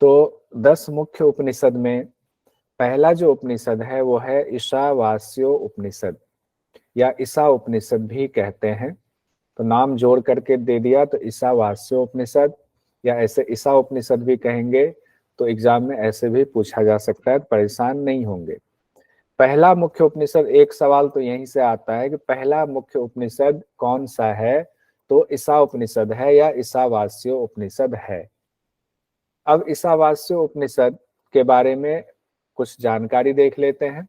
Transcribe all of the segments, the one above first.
तो 10 मुख्य उपनिषद में पहला जो उपनिषद है वो है ईशावास्यो उपनिषद, या ईशा उपनिषद भी कहते हैं। तो नाम जोड़ करके दे दिया तो ईशावास्यो उपनिषद, या ऐसे ईशा उपनिषद भी कहेंगे। तो एग्जाम में ऐसे भी पूछा जा सकता है, परेशान नहीं होंगे। पहला मुख्य उपनिषद, एक सवाल तो यहीं से आता है कि पहला मुख्य उपनिषद कौन सा है, तो ईशा उपनिषद है या ईशावास्यो उपनिषद है। अब ईशावास्यो उपनिषद के बारे में कुछ जानकारी देख लेते हैं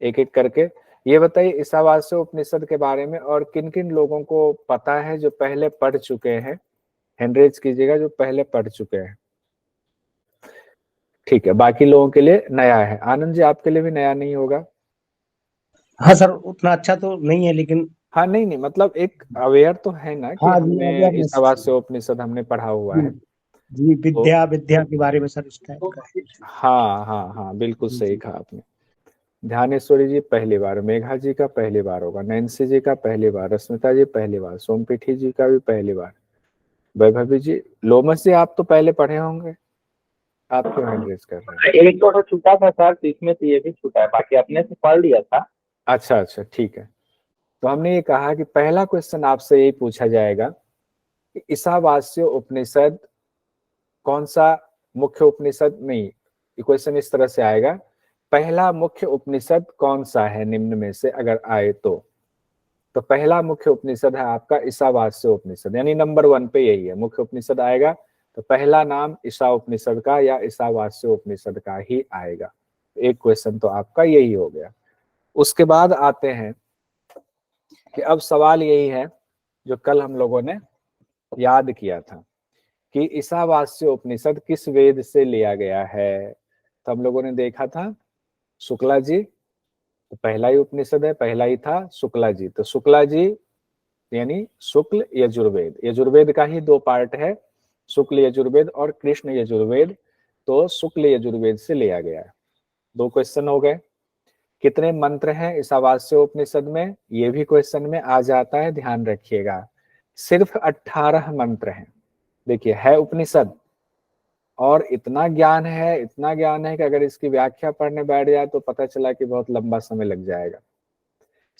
एक एक करके। ये बताइए ईशावास्यो उपनिषद के बारे में और किन किन लोगों को पता है जो पहले पढ़ चुके हैं। हैंड रेज कीजिएगा जो पहले पढ़ चुके हैं। ठीक है, बाकी लोगों के लिए नया है। आनंद जी आपके लिए भी नया नहीं होगा। हाँ सर, उतना अच्छा तो नहीं है लेकिन हाँ नहीं नहीं, मतलब एक अवेयर तो है ना कि हाँ जी, हमने अवेयरनेस। ईशावास्यो उपनिषद हमने पढ़ा हुआ है। जी, तो विद्या विद्या के बारे में सर इस टाइप का है। हाँ हाँ हाँ, बिल्कुल सही जी कहा आपने। ध्यानेश्वरी जी पहली बार, मेघा जी का पहली बार होगा, नैन्सी जी का पहली बार, रश्मिता जी पहली बार, सोमपीठी जी का भी पहली बार, वैभवी जी, लोमस जी आप तो पहले पढ़े होंगे, आप क्यों हैंड रेज कर रहे हैं। एक तो छूटा था सर, तो इसमें से ये भी छूटा है, बाकी अपने से पढ़ लिया था। अच्छा अच्छा ठीक है। तो हमने ये कहा कि पहला क्वेश्चन आपसे यही पूछा जाएगा कि ईशावास्यो उपनिषद कौन सा मुख्य उपनिषद, नहीं ये क्वेश्चन इस तरह से आएगा, पहला मुख्य उपनिषद कौन सा है निम्न में से अगर आए तो पहला मुख्य उपनिषद है आपका ईशावास्यो उपनिषद, यानी नंबर 1 पे यही है। मुख्य उपनिषद आएगा तो पहला नाम ईशा उपनिषद का या ईशावास्यो उपनिषद का ही आएगा। एक क्वेश्चन तो आपका यही हो गया। उसके बाद आते हैं कि अब सवाल यही है जो कल हम लोगों ने याद किया था कि ईशावास्यो उपनिषद किस वेद से लिया गया है। तो हम लोगों ने देखा था शुक्ला जी, तो पहला ही उपनिषद है, पहला ही था शुक्ला जी। तो शुक्ला जी यानी शुक्ल यजुर्वेद, यजुर्वेद का ही 2 पार्ट है, शुक्ल यजुर्वेद और कृष्ण यजुर्वेद। तो शुक्ल यजुर्वेद से लिया गया है। 2 क्वेश्चन हो गए। कितने मंत्र हैं ईशावास्यो उपनिषद में, ये भी क्वेश्चन में आ जाता है, ध्यान रखिएगा। सिर्फ 18 मंत्र हैं। देखिए है उपनिषद और इतना ज्ञान है, इतना ज्ञान है कि अगर इसकी व्याख्या पढ़ने बैठ जाए तो पता चला कि बहुत लंबा समय लग जाएगा।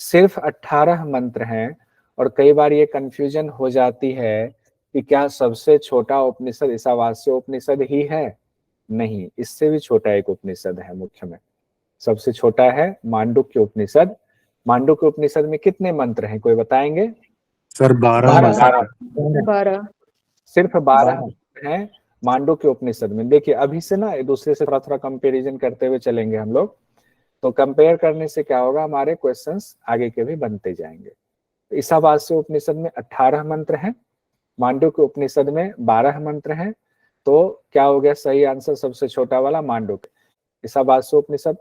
सिर्फ 18 मंत्र हैं। और कई बार ये कंफ्यूजन हो जाती है कि क्या सबसे छोटा उपनिषद ईशावास्यो उपनिषद ही है। नहीं, इससे भी छोटा एक उपनिषद है मुख्य में, सबसे छोटा है मांडुक्य उपनिषद। मांडुक्य उपनिषद में कितने मंत्र हैं, कोई बताएंगे। सर 12 12 मंत्र। 12। सिर्फ 12 12 हैं मांडुक्य उपनिषद में। देखिए अभी से ना एक दूसरे से थोड़ा थोड़ा कंपेरिजन करते हुए चलेंगे हम लोग, तो कंपेयर करने से क्या होगा, हमारे क्वेश्चंस आगे के भी बनते जाएंगे। ईशावास्य उपनिषद में 18 मंत्र हैं, मांडुक्य उपनिषद में 12 मंत्र हैं। तो क्या हो गया सही आंसर, सबसे छोटा वाला मांडुक्य। ईशावास्य उपनिषद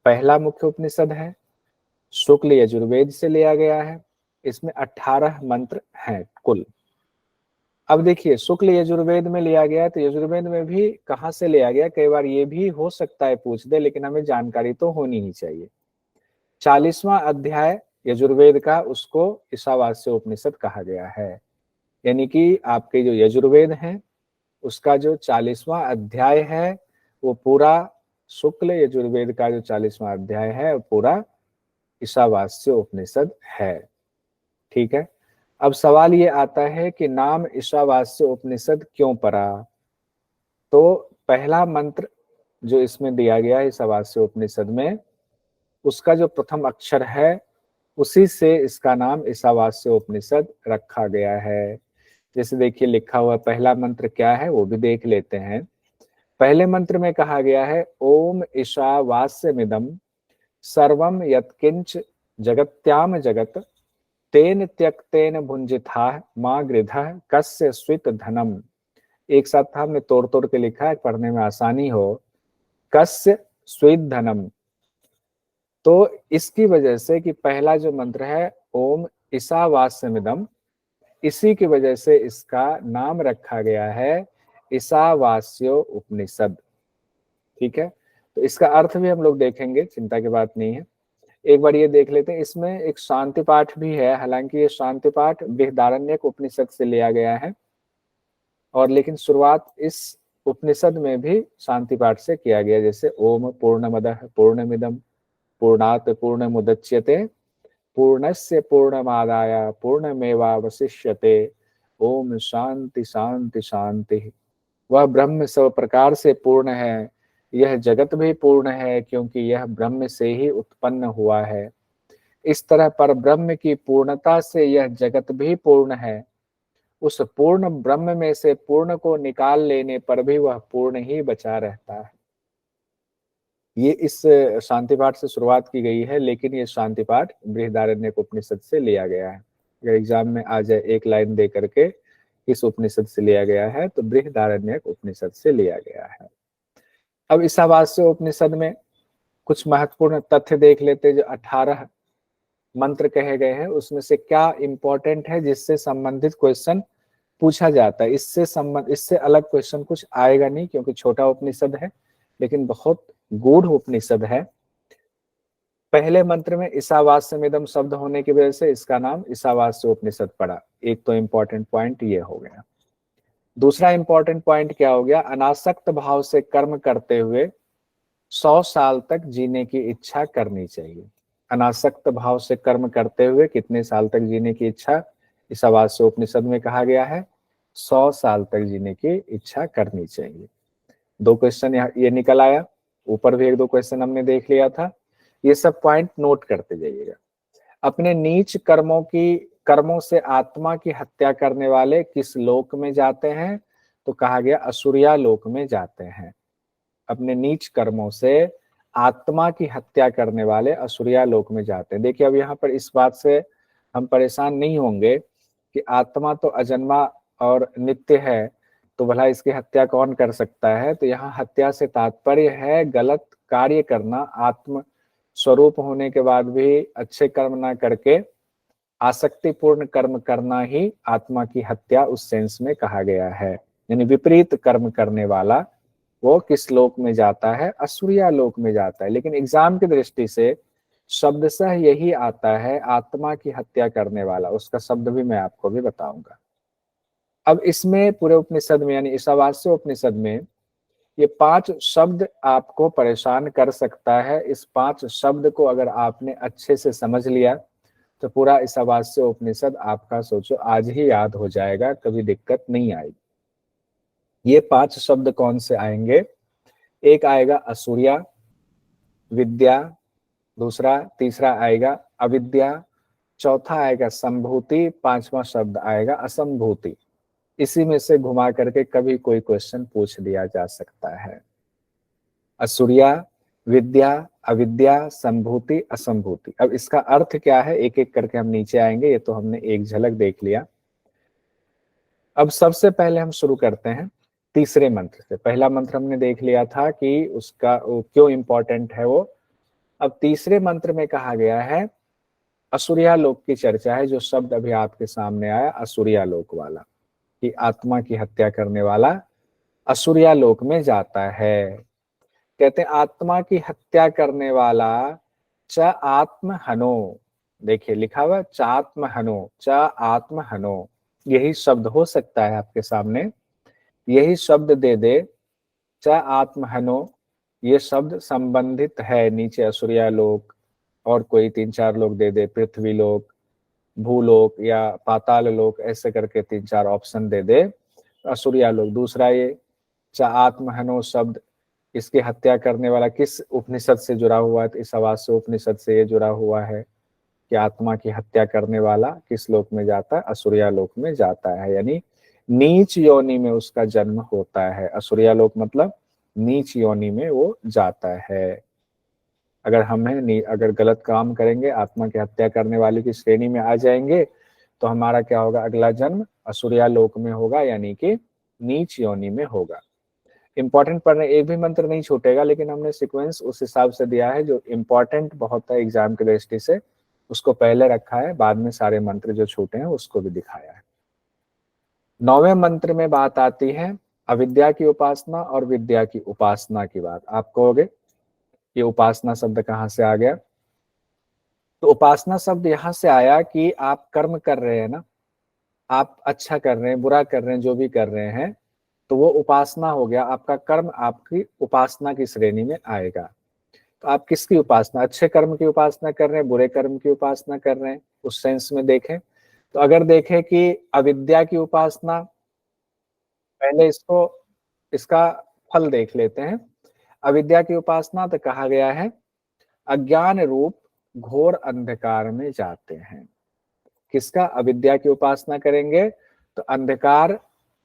पहला मुख्य उपनिषद है, शुक्ल यजुर्वेद से लिया गया है, इसमें 18 मंत्र हैं कुल। अब देखिए शुक्ल यजुर्वेद में लिया गया, तो यजुर्वेद में भी कहाँ से लिया गया, कई बार ये भी हो सकता है पूछ दे, लेकिन हमें जानकारी तो होनी ही चाहिए। 40वां अध्याय यजुर्वेद का, उसको ईशावास्य उपनिषद कहा गया है। यानी कि आपके जो यजुर्वेद है उसका जो 40वां अध्याय है वो पूरा, शुक्ल यजुर्वेद का जो 40वां अध्याय है वो पूरा ईशावास्य उपनिषद है। ठीक है। अब सवाल ये आता है कि नाम ईशावास्य उपनिषद क्यों पड़ा। तो पहला मंत्र जो इसमें दिया गया है ईशावास्य उपनिषद में, उसका जो प्रथम अक्षर है उसी से इसका नाम ईशावास्य उपनिषद रखा गया है। जैसे देखिए लिखा हुआ पहला मंत्र क्या है वो भी देख लेते हैं। पहले मंत्र में कहा गया है ओम ईशावास्यमिदं सर्वम यत्किंच जगत्याम जगत तेन त्यक्तेन भुंजिथा माँ गृधः कस्य स्वित धनम। एक साथ था, हमने तोड़ तोड़ के लिखा है पढ़ने में आसानी हो। कस्य स्वित धनम, तो इसकी वजह से कि पहला जो मंत्र है ओम ईशावास्यमिदं, इसी की वजह से इसका नाम रखा गया है ईशावास्यो उपनिषद। ठीक है। तो इसका अर्थ भी हम लोग देखेंगे, चिंता की बात नहीं है। एक बार ये देख लेते हैं, इसमें एक शांति पाठ भी है, हालांकि ये शांति पाठ बृहदारण्यक उपनिषद से लिया गया है, और लेकिन शुरुआत इस उपनिषद में भी शांति पाठ से किया गया, जैसे ओम पूर्णमदः पूर्णमिदं पूर्णात् पूर्णमुदच्यते पूर्णस्य पूर्णमादाय पूर्णमेवावशिष्यते ओम शांति शांति शांति। वह ब्रह्म सब प्रकार से पूर्ण है, यह जगत भी पूर्ण है क्योंकि यह ब्रह्म से ही उत्पन्न हुआ है। इस तरह पर ब्रह्म की पूर्णता से यह जगत भी पूर्ण है। उस पूर्ण ब्रह्म में से पूर्ण को निकाल लेने पर भी वह पूर्ण ही बचा रहता है। ये इस शांति पाठ से शुरुआत की गई है, लेकिन ये शांति पाठ बृहदारण्यक उपनिषद से लिया गया है। अगर एग्जाम में आ जाए एक लाइन दे करके इस उपनिषद से लिया गया है, तो बृहदारण्यक उपनिषद से लिया गया है। अब ईशावास्य उपनिषद में कुछ महत्वपूर्ण तथ्य देख लेते। जो 18 मंत्र कहे गए हैं उसमें से क्या इंपॉर्टेंट है जिससे संबंधित क्वेश्चन पूछा जाता है। इससे अलग क्वेश्चन कुछ आएगा नहीं, क्योंकि छोटा उपनिषद है लेकिन बहुत गूढ़ उपनिषद है। पहले मंत्र में ईशावास्यमिदं शब्द होने की वजह से इसका नाम ईशावास्य उपनिषद पड़ा। एक तो इंपॉर्टेंट पॉइंट ये हो गया। दूसरा इंपॉर्टेंट पॉइंट क्या हो गया, अनासक्त भाव से कर्म करते हुए 100 साल तक जीने की इच्छा करनी चाहिए। अनासक्त भाव से कर्म करते हुए कितने साल तक जीने की इच्छा ईशावास्य उपनिषद में कहा गया है, 100 साल तक जीने की इच्छा करनी चाहिए। 2 क्वेश्चन ये निकल आया। ऊपर भी 1-2 क्वेश्चन हमने देख लिया था। ये सब पॉइंट नोट करते जाइएगा। अपने नीच कर्मों से आत्मा की हत्या करने वाले किस लोक में जाते हैं, तो कहा गया असुरिया लोक में जाते हैं। अपने नीच कर्मों से आत्मा की हत्या करने वाले असुरिया लोक में जाते हैं। देखिए अब यहाँ पर इस बात से हम परेशान नहीं होंगे कि आत्मा तो अजन्मा और नित्य है, तो भला इसकी हत्या कौन कर सकता है। तो यहाँ हत्या से तात्पर्य है गलत कार्य करना। आत्म स्वरूप होने के बाद भी अच्छे कर्म ना करके आसक्तिपूर्ण कर्म करना ही आत्मा की हत्या उस सेंस में कहा गया है। यानी विपरीत कर्म करने वाला वो किस लोक में जाता है, असुरिया लोक में जाता है। लेकिन एग्जाम की दृष्टि से शब्दशः यही आता है आत्मा की हत्या करने वाला। उसका शब्द भी मैं आपको भी बताऊंगा। अब इसमें पूरे उपनिषद में यानी ईशावास्य उपनिषद में ये 5 शब्द आपको परेशान कर सकता है। इस 5 शब्द को अगर आपने अच्छे से समझ लिया तो पूरा ईशावास्य उपनिषद आपका सोचो आज ही याद हो जाएगा, कभी दिक्कत नहीं आएगी। ये 5 शब्द कौन से आएंगे, एक आएगा असुरिया, विद्या, तीसरा आएगा अविद्या, चौथा आएगा संभूति, 5वां शब्द आएगा असंभूति। इसी में से घुमा करके कभी कोई क्वेश्चन पूछ दिया जा सकता है। असुरिया, विद्या, अविद्या, संभूति, असंभूति। अब इसका अर्थ क्या है एक एक करके हम नीचे आएंगे। ये तो हमने एक झलक देख लिया। अब सबसे पहले हम शुरू करते हैं तीसरे मंत्र से। पहला मंत्र हमने देख लिया था कि उसका क्यों इंपॉर्टेंट है वो। अब तीसरे मंत्र में कहा गया है असुरिया लोक की चर्चा है। जो शब्द अभी आपके सामने आया असुरिया लोक वाला, कि आत्मा की हत्या करने वाला असुरिया लोक में जाता है। कहते हैं आत्मा की हत्या करने वाला च आत्म हनो। देखिए लिखा हुआ चात्म हनो, च आत्म हनो। यही शब्द हो सकता है आपके सामने, यही शब्द दे दे च आत्म हनो। ये शब्द संबंधित है नीचे असुरिया लोक, और कोई 3-4 लोग दे दे, पृथ्वी लोक, भूलोक या पाताल लोक, ऐसे करके 3-4 ऑप्शन दे दे। असुरिया लोक। दूसरा ये च आत्म हनो शब्द, इसकी हत्या करने वाला किस उपनिषद से जुड़ा हुआ है, तो ईशावास्य उपनिषद से ये जुड़ा हुआ है कि आत्मा की हत्या करने वाला किस लोक में जाता है, असुरिया लोक में जाता है। यानी नीच योनि में उसका जन्म होता है। असुरिया लोक मतलब नीच योनि में वो जाता है। अगर अगर गलत काम करेंगे, आत्मा की हत्या करने वाले की श्रेणी में आ जाएंगे, तो हमारा क्या होगा, अगला जन्म असुरिया लोक में होगा, यानी कि नीच योनि में होगा। इंपॉर्टेंट पढ़ने एक भी मंत्र नहीं छूटेगा, लेकिन हमने सीक्वेंस उस हिसाब से दिया है जो इंपॉर्टेंट बहुत है एग्जाम की दृष्टि से, उसको पहले रखा है, बाद में सारे मंत्र जो छूटे हैं उसको भी दिखाया है। 9वें मंत्र में बात आती है अविद्या की उपासना और विद्या की उपासना की बात। आप कहोगे ये उपासना शब्द कहाँ से आ गया, तो उपासना शब्द यहां से आया कि आप कर्म कर रहे हैं ना, आप अच्छा कर रहे हैं, बुरा कर रहे हैं, जो भी कर रहे हैं, तो वो उपासना हो गया, आपका कर्म आपकी उपासना की श्रेणी में आएगा। तो आप किसकी उपासना, अच्छे कर्म की उपासना कर रहे हैं, बुरे कर्म की उपासना कर रहे हैं, उस सेंस में देखें। तो अगर देखें कि अविद्या की उपासना, पहले इसका फल देख लेते हैं। अविद्या की उपासना तो कहा गया है अज्ञान रूप घोर अंधकार में जाते हैं। किसका, अविद्या की उपासना करेंगे तो अंधकार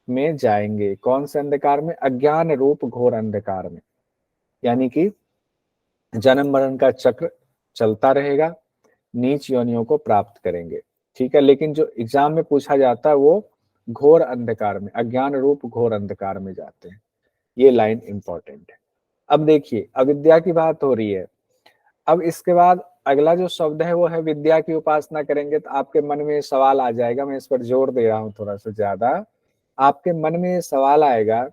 में जाएंगे। कौन से अंधकार में, अज्ञान रूप घोर अंधकार में, यानी कि जन्म मरण का चक्र चलता रहेगा, नीच योनियों को प्राप्त करेंगे। ठीक है, लेकिन जो एग्जाम में पूछा जाता है वो घोर अंधकार में, अज्ञान रूप घोर अंधकार में जाते हैं। ये लाइन इंपॉर्टेंट है। अब देखिए अविद्या की बात हो रही है। अब इसके बाद अगला जो शब्द है वो है विद्या की उपासना करेंगे। तो आपके मन में सवाल आ जाएगा, मैं इस पर जोर दे रहा हूं थोड़ा सा ज्यादा, आपके मन में सवाल आएगा,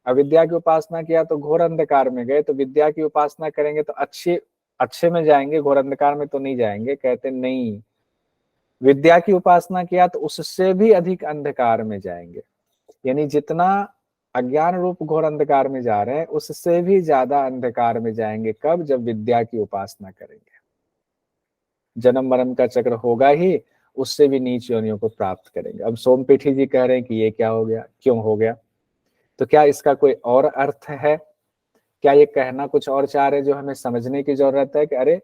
अविद्या की उपासना किया तो घोर अंधकार में गए, तो विद्या की उपासना करेंगे तो अच्छे में जाएंगे, घोर अंधकार में तो नहीं जाएंगे। कहते नहीं, विद्या की उपासना किया तो उससे भी अधिक अंधकार में जाएंगे। यानी जितना अज्ञान रूप घोर अंधकार में जा रहे हैं उससे भी ज्यादा अंधकार में जाएंगे। कब, जब विद्या की उपासना करेंगे। जन्म मरण का चक्र होगा ही, उससे भी नीच योनियों को प्राप्त करेंगे। अब सोमपीठी जी कह रहे हैं कि ये क्या हो गया, क्यों हो गया, तो क्या इसका कोई और अर्थ है, क्या ये कहना कुछ और चाह रहे जो हमें समझने की जरूरत है कि अरे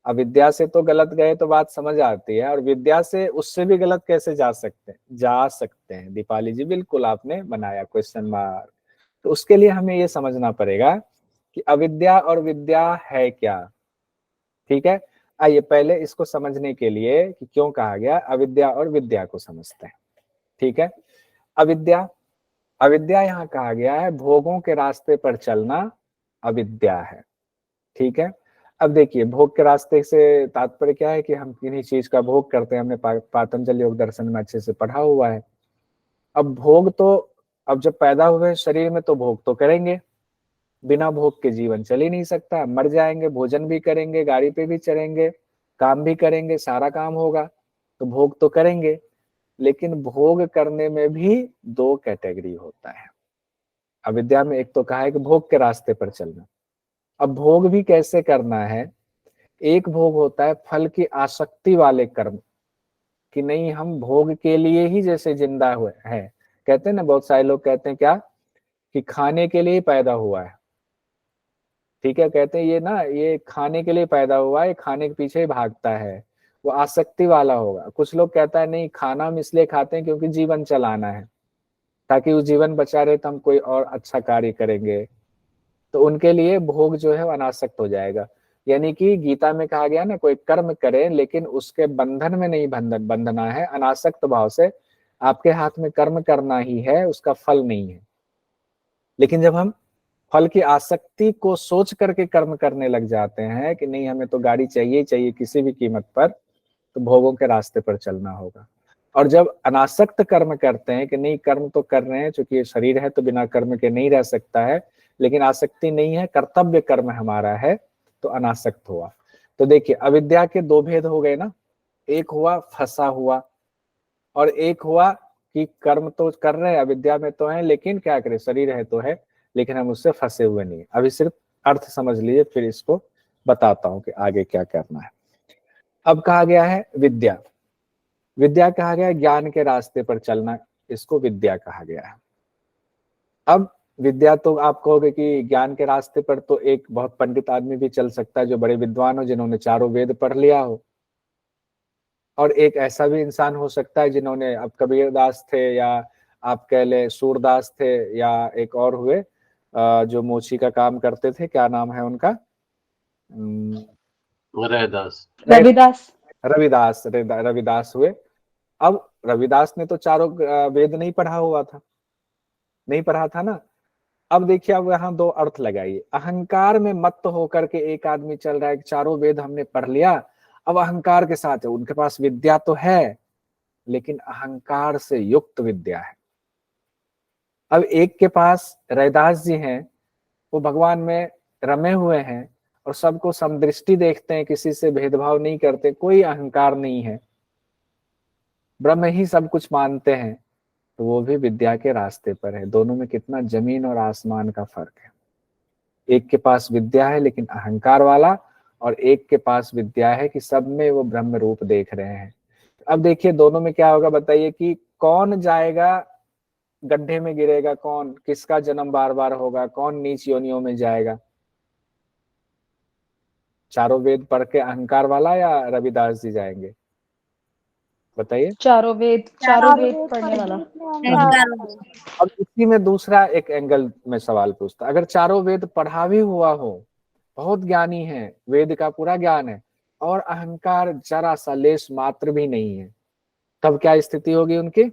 अविद्या से तो गलत गए तो बात समझ आती है, और विद्या से उससे भी गलत कैसे जा सकते हैं, जा सकते हैं। दीपाली जी बिल्कुल आपने बनाया क्वेश्चन मार्क। तो उसके लिए हमें ये समझना पड़ेगा कि अविद्या और विद्या है क्या। ठीक है, आइए पहले इसको समझने के लिए कि क्यों कहा गया अविद्या और विद्या को समझते हैं। ठीक है, अविद्या, अविद्या यहाँ कहा गया है भोगों के रास्ते पर चलना अविद्या है। ठीक है, अब देखिए भोग के रास्ते से तात्पर्य क्या है कि हम किन्हीं चीज का भोग करते हैं। हमने पातंजलि योग दर्शन में अच्छे से पढ़ा हुआ है। अब भोग तो, अब जब पैदा हुए शरीर में तो भोग तो करेंगे, बिना भोग के जीवन चल ही नहीं सकता। मर जाएंगे, भोजन भी करेंगे, गाड़ी पे भी चढ़ेंगे, काम भी करेंगे, सारा काम होगा, तो भोग तो करेंगे। लेकिन भोग करने में भी दो कैटेगरी होता है अविद्या में। एक तो कहा है कि भोग के रास्ते पर चलना। अब भोग भी कैसे करना है, एक भोग होता है फल की आसक्ति वाले कर्म, कि नहीं हम भोग के लिए ही जैसे जिंदा हुए हैं। कहते हैं ना, बहुत सारे लोग कहते हैं क्या, कि खाने के लिए पैदा हुआ है। ठीक है, कहते हैं ये ना, ये खाने के लिए पैदा हुआ है, खाने के पीछे ही भागता है, वो आसक्ति वाला होगा। कुछ लोग कहता है नहीं, खाना हम इसलिए खाते हैं क्योंकि जीवन चलाना है, ताकि वो जीवन बचा रहे तो हम कोई और अच्छा कार्य करेंगे। तो उनके लिए भोग जो है वो अनासक्त हो जाएगा। यानी कि गीता में कहा गया ना, कोई कर्म करे लेकिन उसके बंधन में नहीं बंधना है, अनासक्त भाव से आपके हाथ में कर्म करना ही है, उसका फल नहीं है। लेकिन जब हम फल की आसक्ति को सोच करके कर्म करने लग जाते हैं कि नहीं हमें तो गाड़ी चाहिए चाहिए किसी भी कीमत पर, तो भोगों के रास्ते पर चलना होगा। और जब अनासक्त कर्म करते हैं कि नहीं कर्म तो कर रहे हैं, चूंकि ये शरीर है तो बिना कर्म के नहीं रह सकता है, लेकिन आसक्ति नहीं है, कर्तव्य कर्म हमारा है, तो अनासक्त हुआ। तो देखिए अविद्या के दो भेद हो गए ना, एक हुआ फंसा हुआ, और एक हुआ कि कर्म तो कर रहे हैं, अविद्या में तो है, लेकिन क्या करें, शरीर है तो है, लेकिन हम उससे फंसे हुए नहीं। अभी सिर्फ अर्थ समझ लीजिए, फिर इसको बताता हूं कि आगे क्या करना है। अब कहा गया है विद्या, विद्या कहा गया है ज्ञान के रास्ते पर चलना, इसको विद्या कहा गया है। अब विद्या तो आप कहोगे कि ज्ञान के रास्ते पर तो एक बहुत पंडित आदमी भी चल सकता है, जो बड़े विद्वान हो, जिन्होंने चारों वेद पढ़ लिया हो। और एक ऐसा भी इंसान हो सकता है जिन्होंने, अब कबीरदास थे, या आप कह ले सूरदास थे, या एक और हुए जो मोची का काम करते थे, क्या नाम है उनका, रैदास, रविदास। रविदास हुए। अब रविदास ने तो चारों वेद नहीं पढ़ा हुआ था, नहीं पढ़ा था ना। अब देखिए, अब यहाँ दो अर्थ लगाइए। अहंकार में मत्त होकर के एक आदमी चल रहा है कि चारों वेद हमने पढ़ लिया, अब अहंकार के साथ है, उनके पास विद्या तो है लेकिन अहंकार से युक्त विद्या है। अब एक के पास रैदास जी हैं, वो भगवान में रमे हुए हैं और सबको समदृष्टि देखते हैं, किसी से भेदभाव नहीं करते, कोई अहंकार नहीं है, ब्रह्म ही सब कुछ मानते हैं। तो वो भी विद्या के रास्ते पर है। दोनों में कितना जमीन और आसमान का फर्क है। एक के पास विद्या है लेकिन अहंकार वाला, और एक के पास विद्या है कि सब में वो ब्रह्म रूप देख रहे हैं। अब देखिए दोनों में क्या होगा, बताइए कि कौन जाएगा गड्ढे में गिरेगा, कौन, किसका जन्म बार बार होगा, कौन नीच योनियों में जाएगा? चारों वेद पढ़ के अहंकार वाला या रविदास जी जाएंगे? बताइए। चारों वेद पढ़ने वाला। अब इसी में दूसरा एक एंगल में सवाल पूछता, अगर चारों वेद पढ़ा भी हुआ हो, बहुत ज्ञानी है, वेद का पूरा ज्ञान है, और अहंकार जरा सा लेश मात्र भी नहीं है, तब क्या स्थिति होगी उनकी?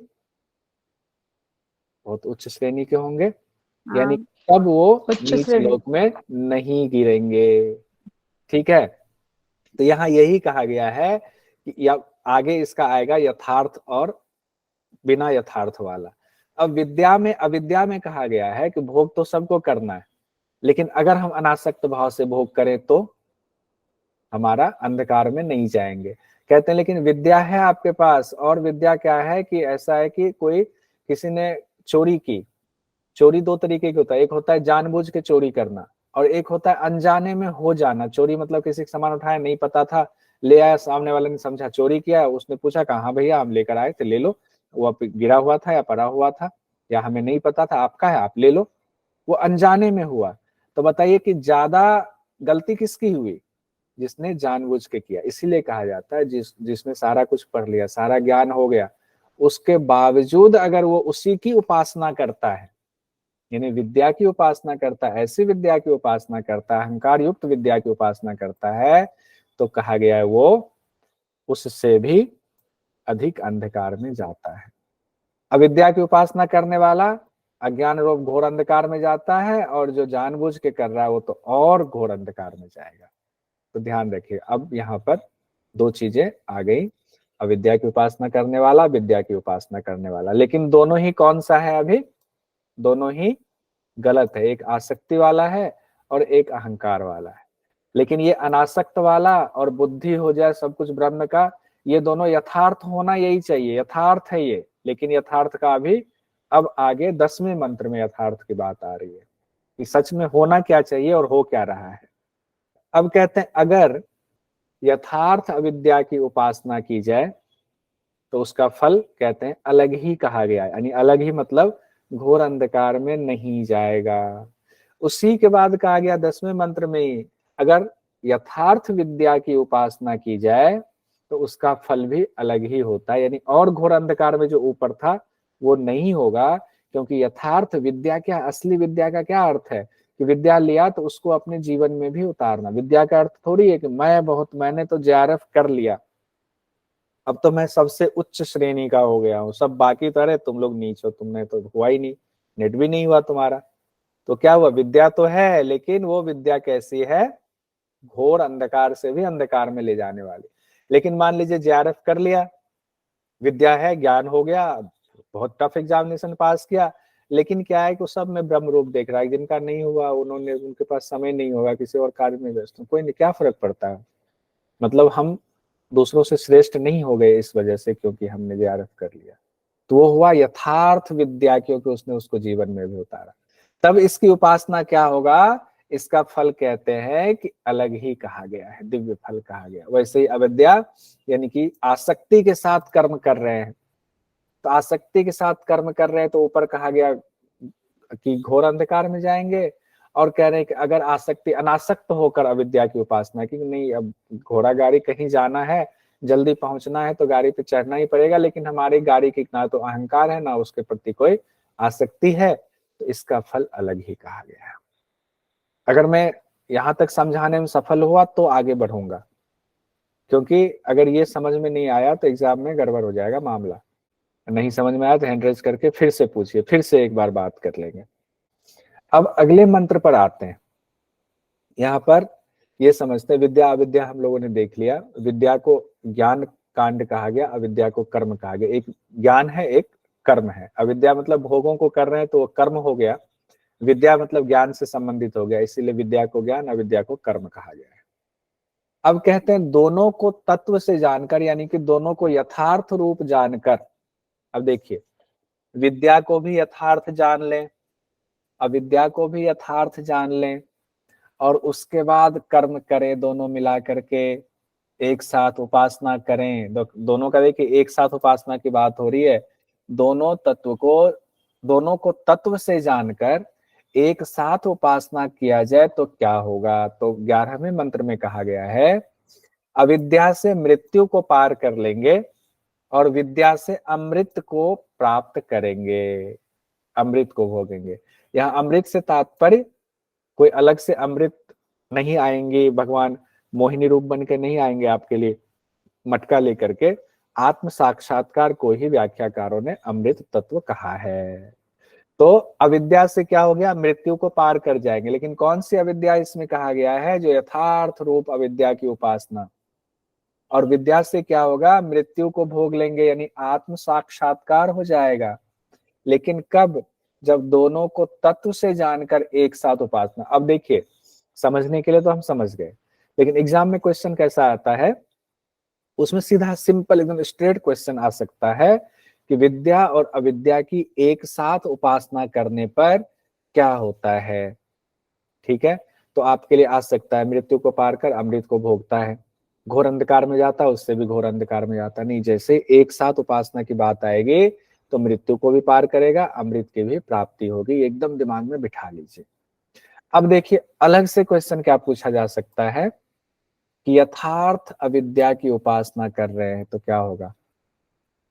बहुत उच्च श्रेणी के होंगे, यानी तब वो उच्च नीच श्रेणी। लोक में नहीं गिरेंगे। ठीक है, तो यहाँ यही कहा गया है कि या आगे इसका आएगा यथार्थ और बिना यथार्थ वाला। अब विद्या में अविद्या में कहा गया है कि भोग तो सबको करना है, लेकिन अगर हम अनासक्त भाव से भोग करें तो हमारा अंधकार में नहीं जाएंगे। कहते हैं लेकिन विद्या है आपके पास, और विद्या क्या है कि ऐसा है कि कोई किसी ने चोरी की, चोरी दो तरीके की होता है, एक होता है जानबूझ के चोरी करना, और एक होता है अनजाने में हो जाना। चोरी मतलब किसी का सामान उठाया, नहीं पता था, ले आया, सामने वाले ने समझा चोरी किया, उसने पूछा कहाँ भैया, हम लेकर आए थे, ले लो, वो गिरा हुआ था या पड़ा हुआ था, या हमें नहीं पता था, आपका है आप ले लो, वो अनजाने में हुआ। तो बताइए कि ज्यादा गलती किसकी हुई? जिसने जानबूझ के किया। इसीलिए कहा जाता है जिसने सारा कुछ पढ़ लिया, सारा ज्ञान हो गया, उसके बावजूद अगर वो उसी की उपासना करता है, यानी विद्या की उपासना करता है, ऐसी विद्या की उपासना करता है, अहंकार युक्त विद्या की उपासना करता है, तो कहा गया है वो उससे भी अधिक अंधकार में जाता है। अविद्या की उपासना करने वाला अज्ञान रूप घोर अंधकार में जाता है, और जो जानबूझ के कर रहा है वो तो और घोर अंधकार में जाएगा। तो ध्यान रखिए, अब यहाँ पर दो चीजें आ गई, अविद्या की उपासना करने वाला, विद्या की उपासना करने वाला। लेकिन दोनों ही कौन सा है? अभी दोनों ही गलत है। एक आसक्ति वाला है और एक अहंकार वाला है। लेकिन ये अनासक्त वाला और बुद्धि हो जाए सब कुछ ब्रह्म का, ये दोनों यथार्थ होना यही चाहिए, यथार्थ है ये। लेकिन यथार्थ का अभी अब आगे 10वें मंत्र में यथार्थ की बात आ रही है कि सच में होना क्या चाहिए और हो क्या रहा है। अब कहते हैं अगर यथार्थ अविद्या की उपासना की जाए तो उसका फल कहते हैं अलग ही कहा गया है, यानी अलग ही मतलब घोर अंधकार में नहीं जाएगा। उसी के बाद कहा गया 10वें मंत्र में, अगर यथार्थ विद्या की उपासना की जाए तो उसका फल भी अलग ही होता है, यानी और घोर अंधकार में जो ऊपर था वो नहीं होगा। क्योंकि यथार्थ विद्या क्या, असली विद्या का क्या अर्थ है कि विद्या लिया तो उसको अपने जीवन में भी उतारना। विद्या का अर्थ थोड़ी है कि मैंने तो जेआरएफ कर लिया, अब तो मैं सबसे उच्च श्रेणी का हो गया हूँ, सब बाकी तो अरे तुम लोग नीच हो, तुमने तो हुआ ही नहीं, नेट भी नहीं हुआ तुम्हारा। तो क्या हुआ? विद्या तो है, लेकिन वो विद्या कैसी है? घोर अंधकार से भी अंधकार में ले जाने वाली। लेकिन मान लीजिए जेआरएफ कर लिया, विद्या है, ज्ञान हो गया, बहुत टफ एग्जामिनेशन पास किया, लेकिन क्या है कि सब में ब्रह्म रूप देख रहा है। जिनका नहीं हुआ उन्होंने, उनके पास समय नहीं होगा, किसी और कार्य में व्यस्त हो, कोई नहीं, क्या फर्क पड़ता है? मतलब हम दूसरों से श्रेष्ठ नहीं हो गए इस वजह से क्योंकि हमने जेआरएफ कर लिया। तो वो हुआ यथार्थ विद्या, क्योंकि उसने उसको जीवन में भी उतारा। तब इसकी उपासना क्या होगा? इसका फल कहते हैं कि अलग ही कहा गया है, दिव्य फल कहा गया। वैसे ही अविद्या यानी कि आसक्ति के साथ कर्म कर रहे हैं, तो आसक्ति के साथ कर्म कर रहे हैं तो ऊपर कहा गया कि घोर अंधकार में जाएंगे, और कह रहे हैं कि अगर आसक्ति अनासक्त होकर अविद्या की उपासना की, नहीं अब घोड़ा गाड़ी कहीं जाना है, जल्दी पहुंचना है तो गाड़ी पे चढ़ना ही पड़ेगा, लेकिन हमारी गाड़ी की ना तो अहंकार है ना उसके प्रति कोई आसक्ति है, तो इसका फल अलग ही कहा गया है। अगर मैं यहां तक समझाने में सफल हुआ तो आगे बढ़ूंगा, क्योंकि अगर ये समझ में नहीं आया तो एग्जाम में गड़बड़ हो जाएगा मामला। नहीं समझ में आया तो हैंड रेज करके फिर से पूछिए, फिर से एक बार बात कर लेंगे। अब अगले मंत्र पर आते हैं। यहाँ पर ये समझते हैं, विद्या अविद्या हम लोगों ने देख लिया। विद्या को ज्ञान कांड कहा गया, अविद्या को कर्म कहा गया। एक ज्ञान है, एक कर्म है। अविद्या मतलब भोगों को कर रहे हैं तो वो कर्म हो गया, विद्या मतलब ज्ञान से संबंधित हो गया, इसीलिए विद्या को ज्ञान, अविद्या को कर्म कहा गया है। अब कहते हैं दोनों को तत्व से जानकर, यानी कि दोनों को यथार्थ रूप जानकर। अब देखिए, विद्या को भी यथार्थ जान लें, अविद्या को भी यथार्थ जान लें, और उसके बाद कर्म करें, दोनों मिला करके एक साथ उपासना करें। दोनों का देखिए एक साथ उपासना की बात हो रही है। दोनों को तत्व से जानकर एक साथ उपासना किया जाए तो क्या होगा। तो 11वें मंत्र में कहा गया है, अविद्या से मृत्यु को पार कर लेंगे और विद्या से अमृत को प्राप्त करेंगे, अमृत को भोगेंगे। यहाँ अमृत से तात्पर्य कोई अलग से अमृत नहीं आएंगे, भगवान मोहिनी रूप बन के नहीं आएंगे आपके लिए मटका लेकर के। आत्म साक्षात्कार को ही व्याख्याकारों ने अमृत तत्व कहा है। तो अविद्या से क्या हो गया, मृत्यु को पार कर जाएंगे। लेकिन कौन सी अविद्या इसमें कहा गया है, जो यथार्थ रूप अविद्या की उपासना। और विद्या से क्या होगा, मृत्यु को भोग लेंगे, यानी आत्म साक्षात्कार हो जाएगा। लेकिन कब, जब दोनों को तत्व से जानकर एक साथ उपासना। अब देखिए, समझने के लिए तो हम समझ गए, लेकिन एग्जाम में क्वेश्चन कैसा आता है, उसमें सीधा सिंपल एकदम स्ट्रेट क्वेश्चन आ सकता है कि विद्या और अविद्या की एक साथ उपासना करने पर क्या होता है। ठीक है, तो आपके लिए आ सकता है, मृत्यु को पार कर अमृत को भोगता है, घोर अंधकार में जाता है, उससे भी घोर अंधकार में जाता नहीं। जैसे एक साथ उपासना की बात आएगी तो मृत्यु को भी पार करेगा, अमृत की भी प्राप्ति होगी। एकदम दिमाग में बिठा लीजिए। अब देखिए, अलग से क्वेश्चन क्या पूछा जा सकता है कि यथार्थ अविद्या की उपासना कर रहे हैं तो क्या होगा,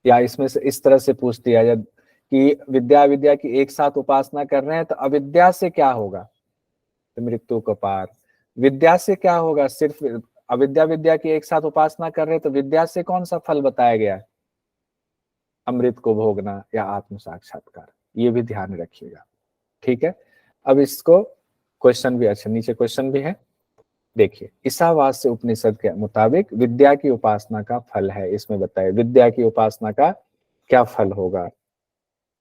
या इसमें से इस तरह से पूछ दिया जाए कि विद्या अविद्या की एक साथ उपासना कर रहे हैं तो अविद्या से क्या होगा, तो मृत्यु को पार। विद्या से क्या होगा, सिर्फ अविद्या विद्या की एक साथ उपासना कर रहे हैं तो विद्या से कौन सा फल बताया गया है, अमृत को भोगना या आत्म साक्षात्कार। ये भी ध्यान रखिएगा। ठीक है, अब इसको क्वेश्चन भी, अच्छा नीचे क्वेश्चन भी है, देखिए। ईशावास्य उपनिषद के मुताबिक विद्या की उपासना का फल है, इसमें बताइए विद्या की उपासना का क्या फल होगा।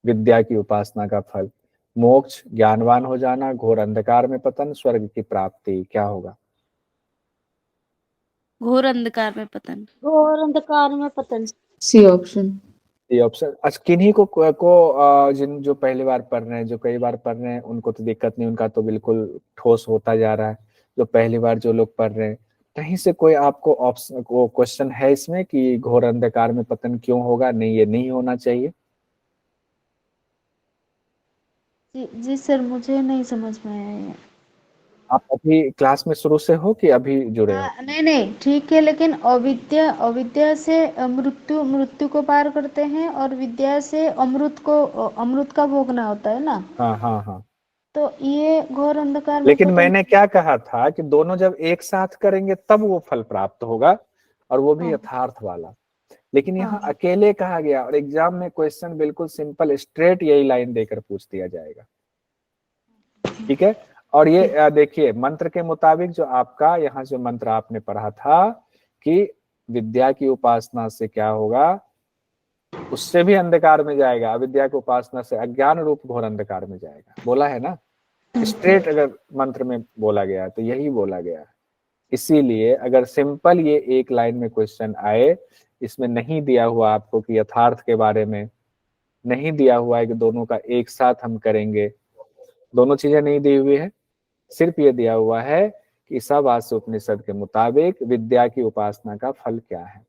विद्या की उपासना का फल, मोक्ष, ज्ञानवान हो जाना, घोर अंधकार में पतन, स्वर्ग की प्राप्ति। क्या होगा, घोर अंधकार में पतन। घोर अंधकार में पतन। C option. ये ऑप्शन। अच्छा, किन्हीं को जिन जो पहली बार पढ़ रहे हैं, जो कई बार पढ़ रहे हैं उनको तो दिक्कत नहीं, उनका तो बिल्कुल ठोस होता जा रहा है। जो पहली बार जो लोग पढ़ रहे हैं, कहीं से कोई आपको ऑप्शन को क्वेश्चन है इसमें कि घोर अंधकार में पतन क्यों होगा, नहीं ये नहीं होना चाहिए। जी सर, मुझे नहीं समझ में आया ये। आप अभी क्लास में शुरू से हो कि अभी जुड़े हो? नहीं ठीक है, लेकिन अविद्या से मृत्यु को पार करते हैं और विद्या से अमृत का भोगना होता है ना। हाँ हाँ हाँ। तो ये घोर अंधकार में लेकिन पतन। मैंने क्या कहा था कि दोनों जब एक साथ करेंगे तब वो फल प्राप्त होगा, और वो भी यथार्थ वाला। लेकिन यहाँ अकेले कहा गया, और एग्जाम में क्वेश्चन बिल्कुल सिंपल स्ट्रेट यही लाइन देकर पूछ दिया जाएगा। ठीक है, और ये देखिए मंत्र के मुताबिक जो आपका यहाँ जो मंत्र आपने पढ़ा था कि विद्या की उपासना से क्या होगा, उससे भी अंधकार में जाएगा, अविद्या की उपासना से अज्ञान रूप घोर अंधकार में जाएगा, बोला है ना। स्ट्रेट अगर मंत्र में बोला गया तो यही बोला गया है। इसीलिए अगर सिंपल ये एक लाइन में क्वेश्चन आए, इसमें नहीं दिया हुआ आपको कि यथार्थ के बारे में, नहीं दिया हुआ है कि दोनों का एक साथ हम करेंगे, दोनों चीजें नहीं दी हुई है, सिर्फ ये दिया हुआ है कि ईशावास्य उपनिषद के मुताबिक विद्या की उपासना का फल क्या है।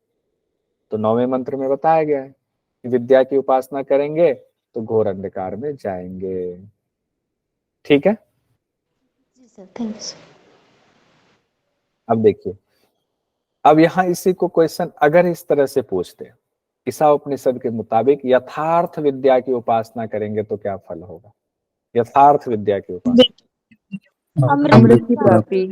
तो 9वें मंत्र में बताया गया है कि विद्या की उपासना करेंगे तो घोर अंधकार में जाएंगे। ठीक है, जी सर, थैंक यू सर। अब देखिए, अब यहाँ इसी को क्वेश्चन अगर इस तरह से पूछते, ईशा उपनिषद के मुताबिक यथार्थ विद्या की उपासना करेंगे तो क्या फल होगा, यथार्थ विद्या की उपासना। अमृत की प्राप्ति।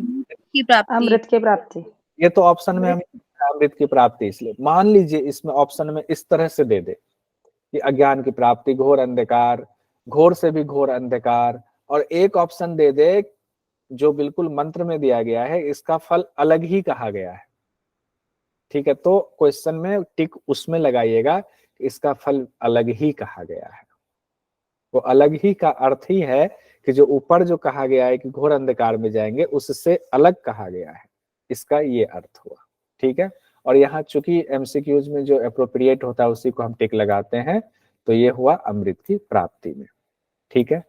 अमृत की प्राप्ति। ये तो ऑप्शन में हम अमृत की प्राप्ति, इसलिए मान लीजिए इसमें ऑप्शन में इस तरह से दे दे कि अज्ञान की प्राप्ति, घोर अंधकार, घोर से भी घोर अंधकार, और एक ऑप्शन दे दे जो बिल्कुल मंत्र में दिया गया है, इसका फल अलग ही कहा गया है। ठीक है, तो क्वेश्चन में टिक उसमें लगाइएगा कि इसका फल अलग ही कहा गया है। वो अलग ही का अर्थ ही है कि जो ऊपर जो कहा गया है कि घोर अंधकार में जाएंगे, उससे अलग कहा गया है, इसका ये अर्थ हुआ। ठीक है, और यहाँ चूंकि एमसीक्यूज में जो अप्रोप्रिएट होता है उसी को हम टिक लगाते हैं, तो ये हुआ अमृत की प्राप्ति में। ठीक है,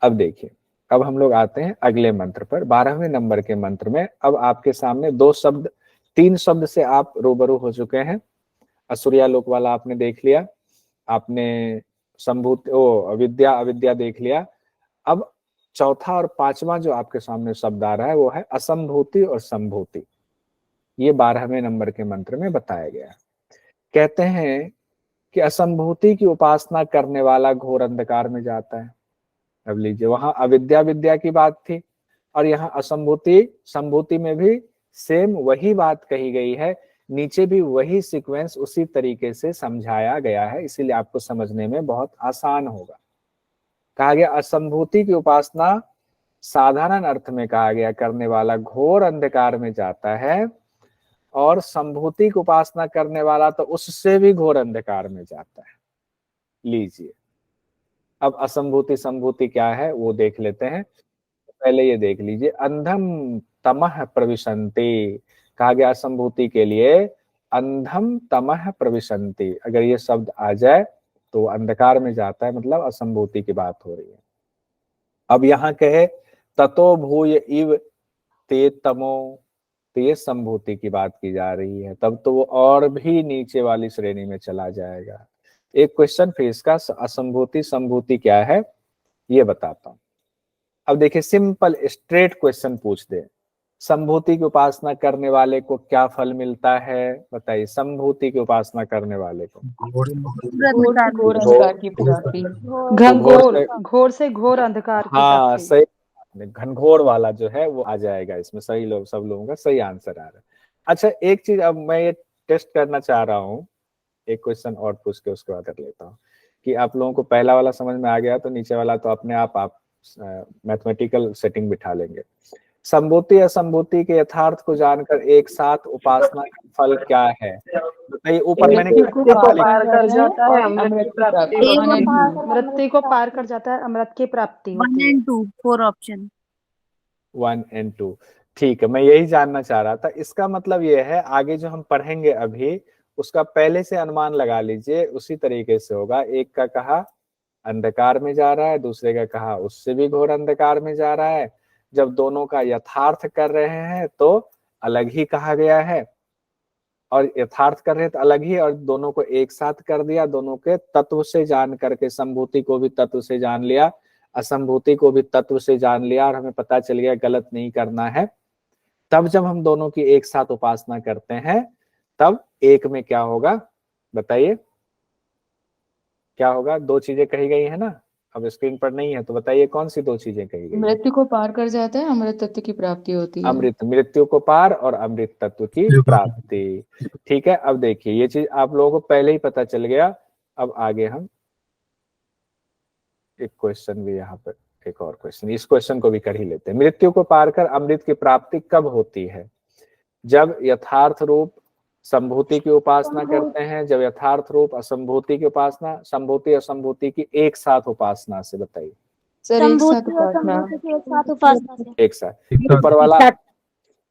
अब देखिए, अब हम लोग आते हैं अगले मंत्र पर, 12वें नंबर के मंत्र में। अब आपके सामने 3 शब्द से आप रूबरू हो चुके हैं। असुरिया लोक वाला आपने देख लिया, आपने संभूति विद्या अविद्या देख लिया। अब चौथा और पांचवा जो आपके सामने शब्द आ रहा है वो है असंभूति और संभूति। ये 12वें नंबर के मंत्र में बताया गया है। कहते हैं कि असंभूति की उपासना करने वाला घोर अंधकार में जाता है। अब लीजिए, वहां अविद्या विद्या की बात थी और यहाँ असंभूति संभूति में भी सेम वही बात कही गई है। नीचे भी वही सीक्वेंस उसी तरीके से समझाया गया है, इसीलिए आपको समझने में बहुत आसान होगा। कहा गया असंभूति की उपासना साधारण अर्थ में कहा गया करने वाला घोर अंधकार में जाता है, और संभूति की उपासना करने वाला तो उससे भी घोर अंधकार में जाता है। लीजिए, अब असंभूति संभूति क्या है वो देख लेते हैं। पहले ये देख लीजिए, अंधम तमह प्रविशन्ति। कहा गया असंभूति के लिए अंधम तमह प्रविशन्ति, अगर ये शब्द आ जाए तो अंधकार में जाता है, मतलब असंभूति की बात हो रही है। अब यहाँ कहे ततो भूय इव ते तमो, तो ये संभूति की बात की जा रही है, तब तो वो और भी नीचे वाली श्रेणी में चला जाएगा। एक क्वेश्चन फिर इसका, असंभूति संभूति क्या है ये बताता हूं। अब देखिए, सिंपल स्ट्रेट क्वेश्चन पूछ दे, संभूति की उपासना करने वाले को क्या फल मिलता है? बताइए, संभूति की उपासना करने वाले को घोर अंधकार की प्राप्ति। घोर से घोर अंधकार की हाँ प्राप्ति। सही, घनघोर वाला जो है वो आ जाएगा इसमें। सही लोग, सब लोगों का सही आंसर आ रहा है। अच्छा, एक चीज अब मैं ये टेस्ट करना चाह रहा हूँ, एक क्वेश्चन और पूछ के उसके बाद कर लेता हूँ कि आप लोगों को पहला वाला समझ में आ गया तो नीचे वाला तो अपने आप मैथमेटिकल सेटिंग बिठा लेंगे। संभूति असंभूति के यथार्थ को जानकर एक साथ उपासना का फल क्या है? बताइए, ऊपर मैंने मृत्यु को पार कर जाता है अमृत की प्राप्ति। मृत्यु को पार कर जाता है, अमृत की प्राप्ति 1 and 2 4 ऑप्शन 1 और 2। ठीक है, मैं यही जानना चाह रहा था। इसका मतलब ये है आगे जो हम पढ़ेंगे अभी उसका पहले से अनुमान लगा लीजिए, उसी तरीके से होगा। एक का कहा अंधकार में जा रहा है, दूसरे का कहा उससे भी घोर अंधकार में जा रहा है। जब दोनों का यथार्थ कर रहे हैं तो अलग ही कहा गया है, और यथार्थ कर रहे हैं तो अलग ही, और दोनों को एक साथ कर दिया। दोनों के तत्व से जान करके संभूति को भी तत्व से जान लिया, असंभूति को भी तत्व से जान लिया, और हमें पता चल गया गलत नहीं करना है। तब जब हम दोनों की एक साथ उपासना करते हैं तब एक में क्या होगा? बताइए क्या होगा? 2 चीजें कही गई है ना, अब स्क्रीन पर नहीं है तो बताइए कौन सी 2 चीजें कही गई? मृत्यु को पार कर जाता है, अमृत तत्व की प्राप्ति होती है। अमृत, मृत्यु को पार और अमृत तत्व की प्राप्ति। ठीक है, अब देखिए ये चीज आप लोगों को पहले ही पता चल गया। अब आगे हम एक क्वेश्चन भी यहाँ पर, एक और क्वेश्चन, इस क्वेश्चन को भी कर ही लेते हैं। मृत्यु को पार कर अमृत की प्राप्ति कब होती है? जब यथार्थ रूप संभूति की उपासना करते हैं, जब यथार्थ रूप असंभूति की उपासना, संभूति असंभूति की एक साथ उपासना से। बताइए सर एक साथ उपासना एक साथ।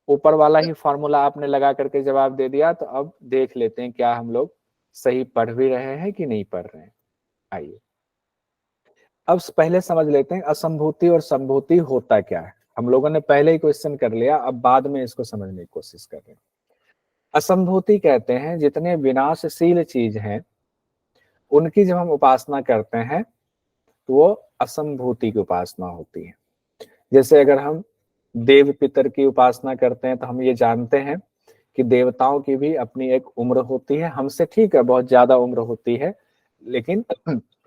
ऊपर वाला ही फॉर्मूला आपने लगा करके जवाब दे दिया। तो अब देख लेते हैं क्या हम लोग सही पढ़ भी रहे हैं कि नहीं पढ़ रहे हैं। आइए अब पहले समझ लेते हैं असंभूति और संभूति होता क्या है। हम लोगों ने पहले ही क्वेश्चन कर लिया, अब बाद में इसको समझने की कोशिश कर रहे हैं। असंभूति कहते हैं जितने विनाशशील चीज हैं उनकी जब हम उपासना करते हैं तो वो असंभूति की उपासना होती है। जैसे अगर हम देव पितर की उपासना करते हैं तो हम ये जानते हैं कि देवताओं की भी अपनी एक उम्र होती है, हमसे ठीक है बहुत ज्यादा उम्र होती है, लेकिन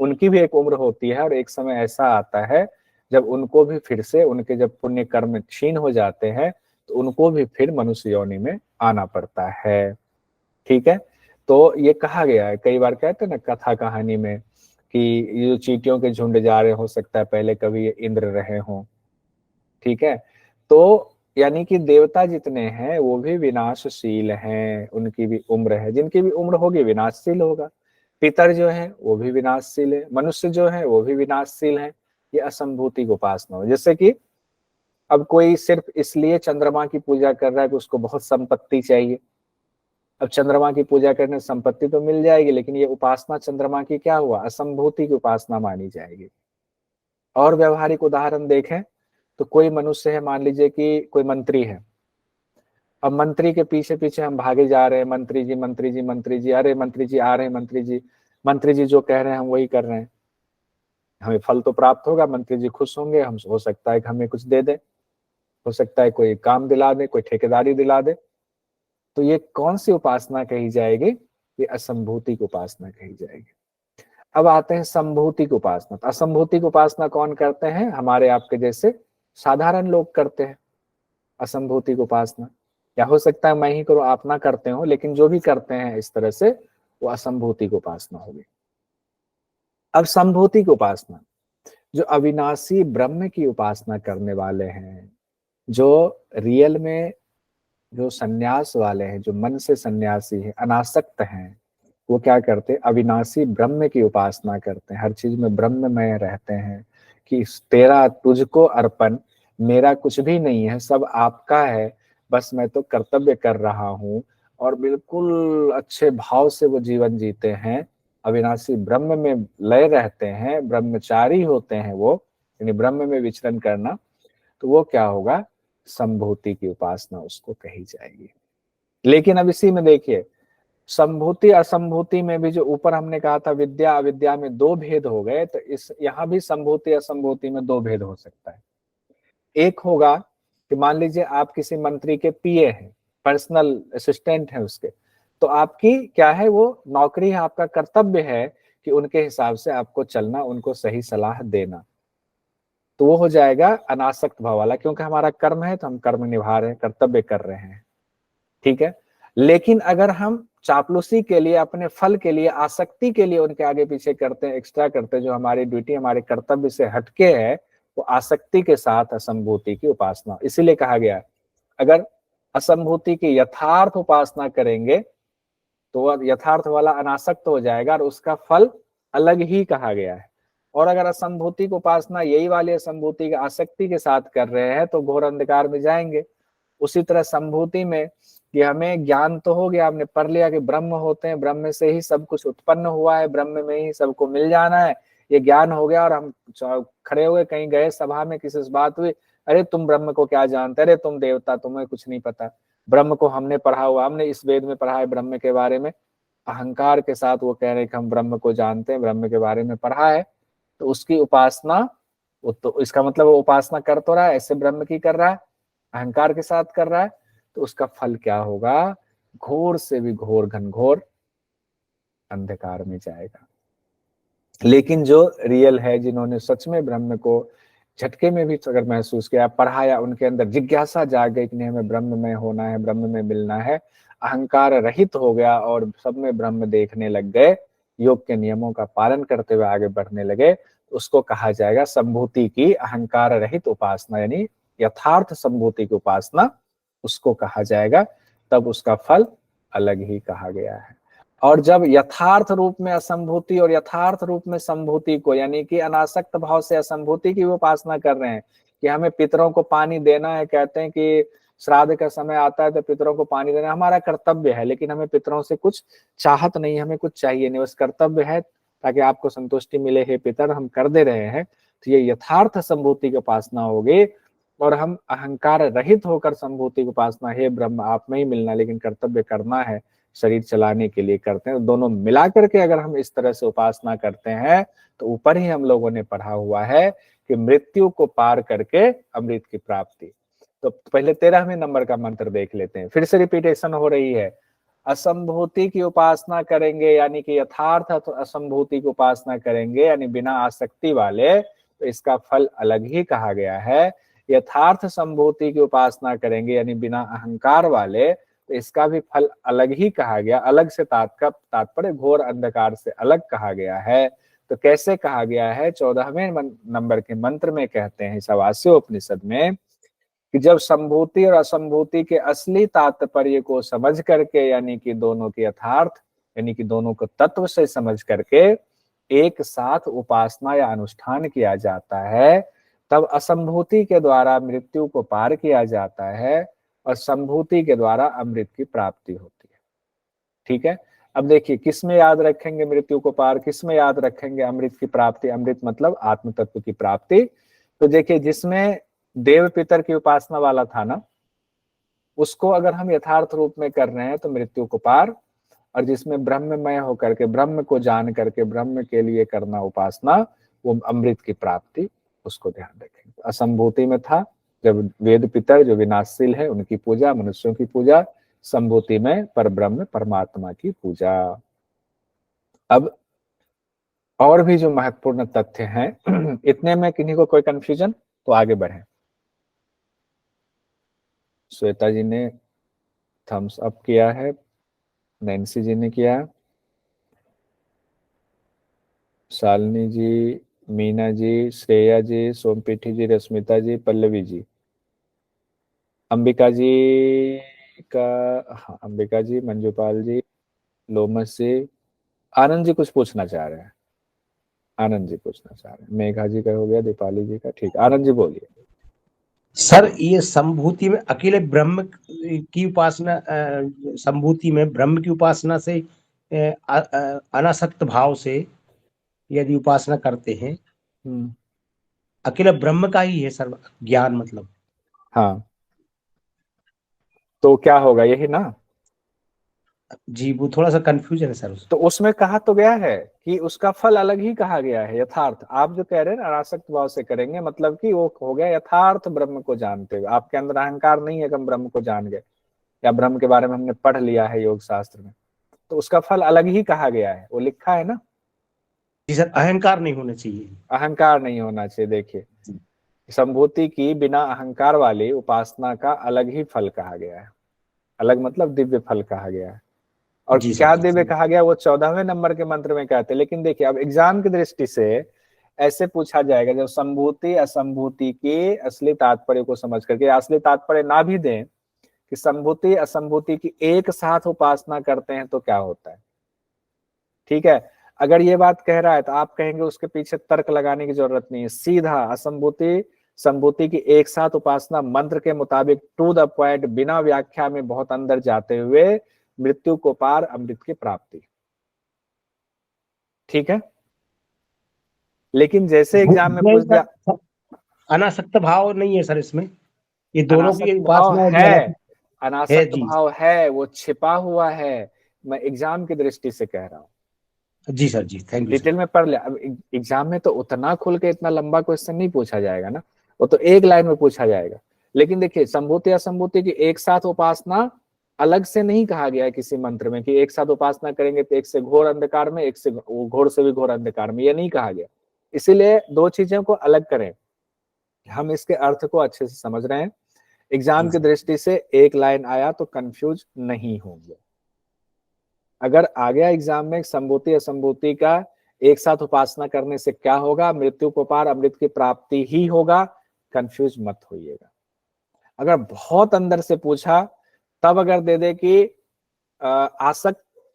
उनकी भी एक उम्र होती है, और एक समय ऐसा आता है जब उनको भी फिर से उनके जब पुण्य कर्म क्षीण हो जाते हैं तो उनको भी फिर मनुष्य योनि में आना पड़ता है। ठीक है, तो ये कहा गया है, कई बार कहते हैं ना कथा कहानी में कि ये जो चींटियों के झुंड जा रहे, हो सकता है पहले कभी ये इंद्र रहे हों। ठीक है, तो यानी कि देवता जितने हैं वो भी विनाशशील हैं, उनकी भी उम्र है, जिनकी भी उम्र होगी विनाशशील होगा। पितर जो है वो भी विनाशशील है, मनुष्य जो है वो भी विनाशशील है। ये असंभूति की उपासना हो। जैसे कि अब कोई सिर्फ इसलिए चंद्रमा की पूजा कर रहा है कि उसको बहुत संपत्ति चाहिए, अब चंद्रमा की पूजा करने से संपत्ति तो मिल जाएगी, लेकिन ये उपासना चंद्रमा की क्या हुआ, असंभूति की उपासना मानी जाएगी। और व्यवहारिक उदाहरण देखें तो कोई मनुष्य है, मान लीजिए कि कोई मंत्री है, अब मंत्री के पीछे पीछे हम भागे जा रहे हैं, मंत्री जी मंत्री जी मंत्री जी, अरे मंत्री जी आ रहे हैं, मंत्री जी जो कह रहे हैं हम वही कर रहे हैं, हमें फल तो प्राप्त होगा, मंत्री जी खुश होंगे, हम हो सकता है कि हमें कुछ दे दे, हो सकता है कोई काम दिला दे, कोई ठेकेदारी दिला दे। तो ये कौन सी उपासना कही जाएगी, ये असंभूति की उपासना कही जाएगी। अब आते हैं संभूति की उपासना। तो असंभूति की उपासना कौन करते हैं, हमारे आपके जैसे साधारण लोग करते हैं असंभूति की उपासना, या हो सकता है मैं ही करूं आप ना करते हो, लेकिन जो भी करते हैं इस तरह से वो असंभूति की उपासना होगी। अब संभूति की उपासना, जो अविनाशी ब्रह्म की उपासना करने वाले हैं, जो रियल में जो सन्यास वाले हैं, जो मन से सन्यासी है, अनासक्त हैं, वो क्या करते हैं, अविनाशी ब्रह्म की उपासना करते हैं, हर चीज में ब्रह्ममय रहते हैं कि तेरा तुझको अर्पण, मेरा कुछ भी नहीं है, सब आपका है, बस मैं तो कर्तव्य कर रहा हूँ, और बिल्कुल अच्छे भाव से वो जीवन जीते हैं, अविनाशी ब्रह्म में लय रहते हैं, ब्रह्मचारी होते हैं वो, यानी ब्रह्म में विचरण करना, तो वो क्या होगा, संभूति की उपासना उसको कही जाएगी। लेकिन अब इसी में देखिए, संभूति असंभूति में भी जो ऊपर हमने कहा था विद्या अविद्या में दो भेद हो गए, तो इस यहाँ भी संभूति असंभूति में दो भेद हो सकता है। एक होगा कि मान लीजिए आप किसी मंत्री के पीए हैं, पर्सनल असिस्टेंट है उसके, तो आपकी क्या है, वो नौकरी है, आपका कर्तव्य है कि उनके हिसाब से आपको चलना, उनको सही सलाह देना, तो वो हो जाएगा अनासक्त भाव वाला, क्योंकि हमारा कर्म है तो हम कर्म निभा रहे हैं, कर्तव्य कर रहे हैं, ठीक है। लेकिन अगर हम चापलूसी के लिए, अपने फल के लिए, आसक्ति के लिए उनके आगे पीछे करते हैं, एक्स्ट्रा करते हैं, जो हमारी ड्यूटी हमारे कर्तव्य से हटके है, वो आसक्ति के साथ असंभूति की उपासना। इसीलिए कहा गया अगर असंभूति की यथार्थ उपासना करेंगे तो वह यथार्थ वाला अनासक्त हो जाएगा और उसका फल अलग ही कहा गया है। और अगर असंभूति की उपासना यही वाली असंभूति की आसक्ति के साथ कर रहे हैं तो घोर अंधकार में जाएंगे। उसी तरह संभूति में कि हमें ज्ञान तो हो गया, हमने पढ़ लिया कि ब्रह्म होते हैं, ब्रह्म से ही सब कुछ उत्पन्न हुआ है, ब्रह्म में ही सबको मिल जाना है, ये ज्ञान हो गया, और हम खड़े हुए कहीं गए सभा में, किसी से बात हुई, अरे तुम ब्रह्म को क्या जानते, अरे तुम देवता, तुम्हें कुछ नहीं पता, ब्रह्म को हमने पढ़ा हुआ, हमने इस वेद में पढ़ा है ब्रह्म के बारे में। अहंकार के साथ वो कह रहे हैं कि हम ब्रह्म को जानते हैं, ब्रह्म के बारे में पढ़ा है, तो उसकी उपासना, वो तो इसका मतलब वो उपासना कर तो रहा है, ऐसे ब्रह्म की कर रहा है, अहंकार के साथ कर रहा है, तो उसका फल क्या होगा, घोर से भी घोर घनघोर अंधकार में जाएगा। लेकिन जो रियल है, जिन्होंने सच में ब्रह्म को झटके में भी अगर महसूस किया, पढ़ाया, उनके अंदर जिज्ञासा जाग गई कि नहीं हमें ब्रह्म में होना है, ब्रह्म में मिलना है, अहंकार रहित हो गया और सब में ब्रह्म देखने लग गए, योग के नियमों का पालन करते हुए आगे बढ़ने लगे, तो उसको कहा जाएगा संभूति की अहंकार रहित उपासना, यानी यथार्थ संभूति की उपासना उसको कहा जाएगा। तब उसका फल अलग ही कहा गया है। और जब यथार्थ रूप में असंभूति और यथार्थ रूप में संभूति को, यानी कि अनासक्त भाव से असंभूति की उपासना कर रहे हैं कि हमें पितरों को पानी देना है, कहते हैं कि श्राद्ध का समय आता है तो पितरों को पानी देना हमारा कर्तव्य है, लेकिन हमें पितरों से कुछ चाहत नहीं, हमें कुछ चाहिए नहीं, बस कर्तव्य है ताकि आपको संतुष्टि मिले, हे पितर हम कर दे रहे हैं, तो ये यथार्थ संभूति की उपासना होगी। और हम अहंकार रहित होकर संभूति की उपासना, हे ब्रह्म आप में ही मिलना, लेकिन कर्तव्य करना है, शरीर चलाने के लिए करते हैं। दोनों मिला करके अगर हम इस तरह से उपासना करते हैं तो ऊपर ही हम लोगों ने पढ़ा हुआ है कि मृत्यु को पार करके अमृत की प्राप्ति। तो पहले 13वें नंबर का मंत्र देख लेते हैं, फिर से रिपीटेशन हो रही है। असंभूति की उपासना करेंगे यानी कि यथार्थ असंभूति की उपासना करेंगे यानी बिना आसक्ति वाले, तो इसका फल अलग ही कहा गया है। यथार्थ संभूति की उपासना करेंगे यानी बिना अहंकार वाले, तो इसका भी फल अलग ही कहा गया। अलग से तात्पर्य घोर अंधकार से अलग कहा गया है। तो कैसे कहा गया है, 14वें नंबर के मंत्र में कहते हैं ईशावास्य उपनिषद में कि जब संभूति और असंभूति के असली तात्पर्य को समझ करके, यानी कि दोनों के यथार्थ, यानी कि दोनों को तत्व से समझ करके एक साथ उपासना या अनुष्ठान किया जाता है, तब असंभूति के द्वारा मृत्यु को पार किया जाता है और संभूति के द्वारा अमृत की प्राप्ति होती है। ठीक है। अब देखिए किस में याद रखेंगे मृत्यु को पार, किस में याद रखेंगे अमृत की प्राप्ति, अमृत मतलब आत्म तत्व की प्राप्ति। तो देखिए जिसमें देव पितर की उपासना वाला था ना, उसको अगर हम यथार्थ रूप में कर रहे हैं तो मृत्यु को पार, और जिसमें ब्रह्ममय होकर के ब्रह्म को जान करके ब्रह्म के लिए करना उपासना, वो अमृत की प्राप्ति, उसको ध्यान रखेंगे। असंभूति में था जब वेद पितर जो विनाशशील है उनकी पूजा, मनुष्यों की पूजा, संभूति में पर ब्रह्म परमात्मा की पूजा। अब और भी जो महत्वपूर्ण तथ्य हैं इतने में किन्हीं को कोई कंफ्यूजन, तो आगे बढ़े। श्वेता जी ने थम्स अप किया है, नैन्सी जी ने किया, शालिनी जी, मीना जी, श्रेया जी, सोमपीठी जी, रश्मिता जी, पल्लवी जी, अंबिका जी का, हाँ अंबिका जी, मंजूपाल जी, लोमस जी, आनंद जी कुछ पूछना चाह रहे हैं, आनंद जी पूछना चाह रहे हैं, मेघा जी का हो गया, दीपाली जी का, ठीक, आनंद जी बोलिए। सर ये संभूति में अकेले ब्रह्म की उपासना, संभूति में ब्रह्म की उपासना से अनासक्त भाव से यदि उपासना करते हैं, अकेला ब्रह्म का ही है सर ज्ञान मतलब। हाँ तो क्या होगा, यही ना? जी वो थोड़ा सा कंफ्यूजन है सर। तो उसमें कहा तो गया है कि उसका फल अलग ही कहा गया है, यथार्थ। आप जो कह रहे हैं ना अनासक्त भाव से करेंगे, मतलब कि वो हो गया यथार्थ ब्रह्म को जानते हुए। आपके अंदर अहंकार नहीं है कि हम ब्रह्म को जान गए, या ब्रह्म के बारे में हमने पढ़ लिया है योग शास्त्र में, तो उसका फल अलग ही कहा गया है, वो लिखा है ना। जी सर, अहंकार नहीं होना चाहिए। अहंकार नहीं होना चाहिए। देखिए संभूति की बिना अहंकार वाली उपासना का अलग ही फल कहा गया है, अलग मतलब दिव्य फल कहा गया है। और क्या दिव्य कहा गया वो 14वें नंबर के मंत्र में कहते हैं। लेकिन देखिए अब एग्जाम की दृष्टि से ऐसे पूछा जाएगा, जब संभूति असंभूति के असली तात्पर्य को समझ करके, असली तात्पर्य ना भी दें कि संभूति असंभूति की एक साथ उपासना करते हैं तो क्या होता है, ठीक है। अगर ये बात कह रहा है तो आप कहेंगे उसके पीछे तर्क लगाने की जरूरत नहीं है, सीधा असंभूति संभूति की एक साथ उपासना मंत्र के मुताबिक टू द पॉइंट, बिना व्याख्या में बहुत अंदर जाते हुए मृत्यु को पार, अमृत की प्राप्ति, ठीक है। लेकिन जैसे एग्जाम में पूछ दिया, अनासक्त भाव नहीं है सर इसमें, ये दोनों की उपासना है, अनासक्त भाव है, वो छिपा हुआ है। मैं एग्जाम की दृष्टि से कह रहा हूँ। जी सर, जी थैंक यू। डिटेल में पढ़ ले। अब एग्जाम में तो उतना खुल के इतना लंबा क्वेश्चन नहीं पूछा जाएगा ना, वो तो एक लाइन में पूछा जाएगा। लेकिन देखिए संभूति असंभूति की एक साथ उपासना अलग से नहीं कहा गया है किसी मंत्र में कि एक साथ उपासना करेंगे तो एक से घोर अंधकार में, एक से घोर से भी घोर अंधकार में, ये नहीं कहा गया। इसीलिए दो चीजों को अलग करें, हम इसके अर्थ को अच्छे से समझ रहे हैं। एग्जाम की दृष्टि से एक लाइन आया तो कंफ्यूज नहीं होंगे। अगर आ गया एग्जाम में संभूति असंभूति का एक साथ उपासना करने से क्या होगा, मृत्यु को पार, अमृत की प्राप्ति ही होगा, कंफ्यूज मत होइएगा। अगर बहुत अंदर से पूछा तब अगर दे दे कि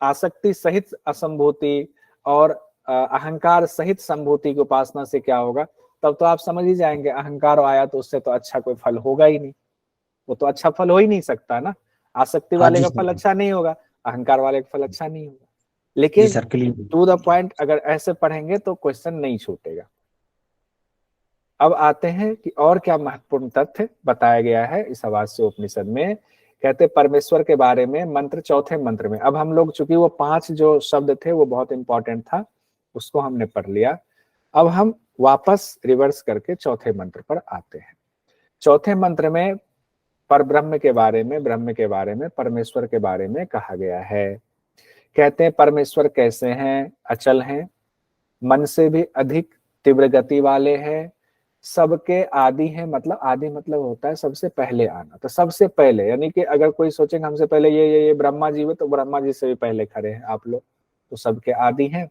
आसक्ति सहित असंभूति और अहंकार सहित संभूति की उपासना से क्या होगा, तब तो आप समझ ही जाएंगे अहंकार आया तो उससे तो अच्छा कोई फल होगा ही नहीं, वो तो अच्छा फल हो ही नहीं सकता ना। आसक्ति वाले का फल अच्छा नहीं होगा, अहंकार वाले का फल अच्छा नहीं होगा। लेकिन टू द पॉइंट अगर ऐसे पढ़ेंगे तो क्वेश्चन नहीं छूटेगा। अब आते हैं कि और क्या महत्वपूर्ण तथ्य बताया गया है इस आवास्य उपनिषद में। कहते परमेश्वर के बारे में मंत्र, चौथे मंत्र में। अब हम लोग चूंकि वो 5 जो शब्द थे वो बहुत इंपॉर्टेंट था, उसको हमने पढ़ लिया। अब हम वापस रिवर्स करके चौथे मंत्र पर आते हैं। चौथे मंत्र में पर ब्रह्म के बारे में, ब्रह्म के बारे में, परमेश्वर के बारे में कहा गया है। कहते हैं परमेश्वर कैसे हैं, अचल हैं, मन से भी अधिक तीव्र गति वाले हैं, सबके आदि हैं। मतलब आदि मतलब होता है सबसे पहले आना, तो सबसे पहले यानी कि अगर कोई सोचेंगे हमसे पहले ये ब्रह्मा जी हुए, तो ब्रह्मा जी से भी पहले खड़े हैं आप लोग, तो सबके आदि हैं।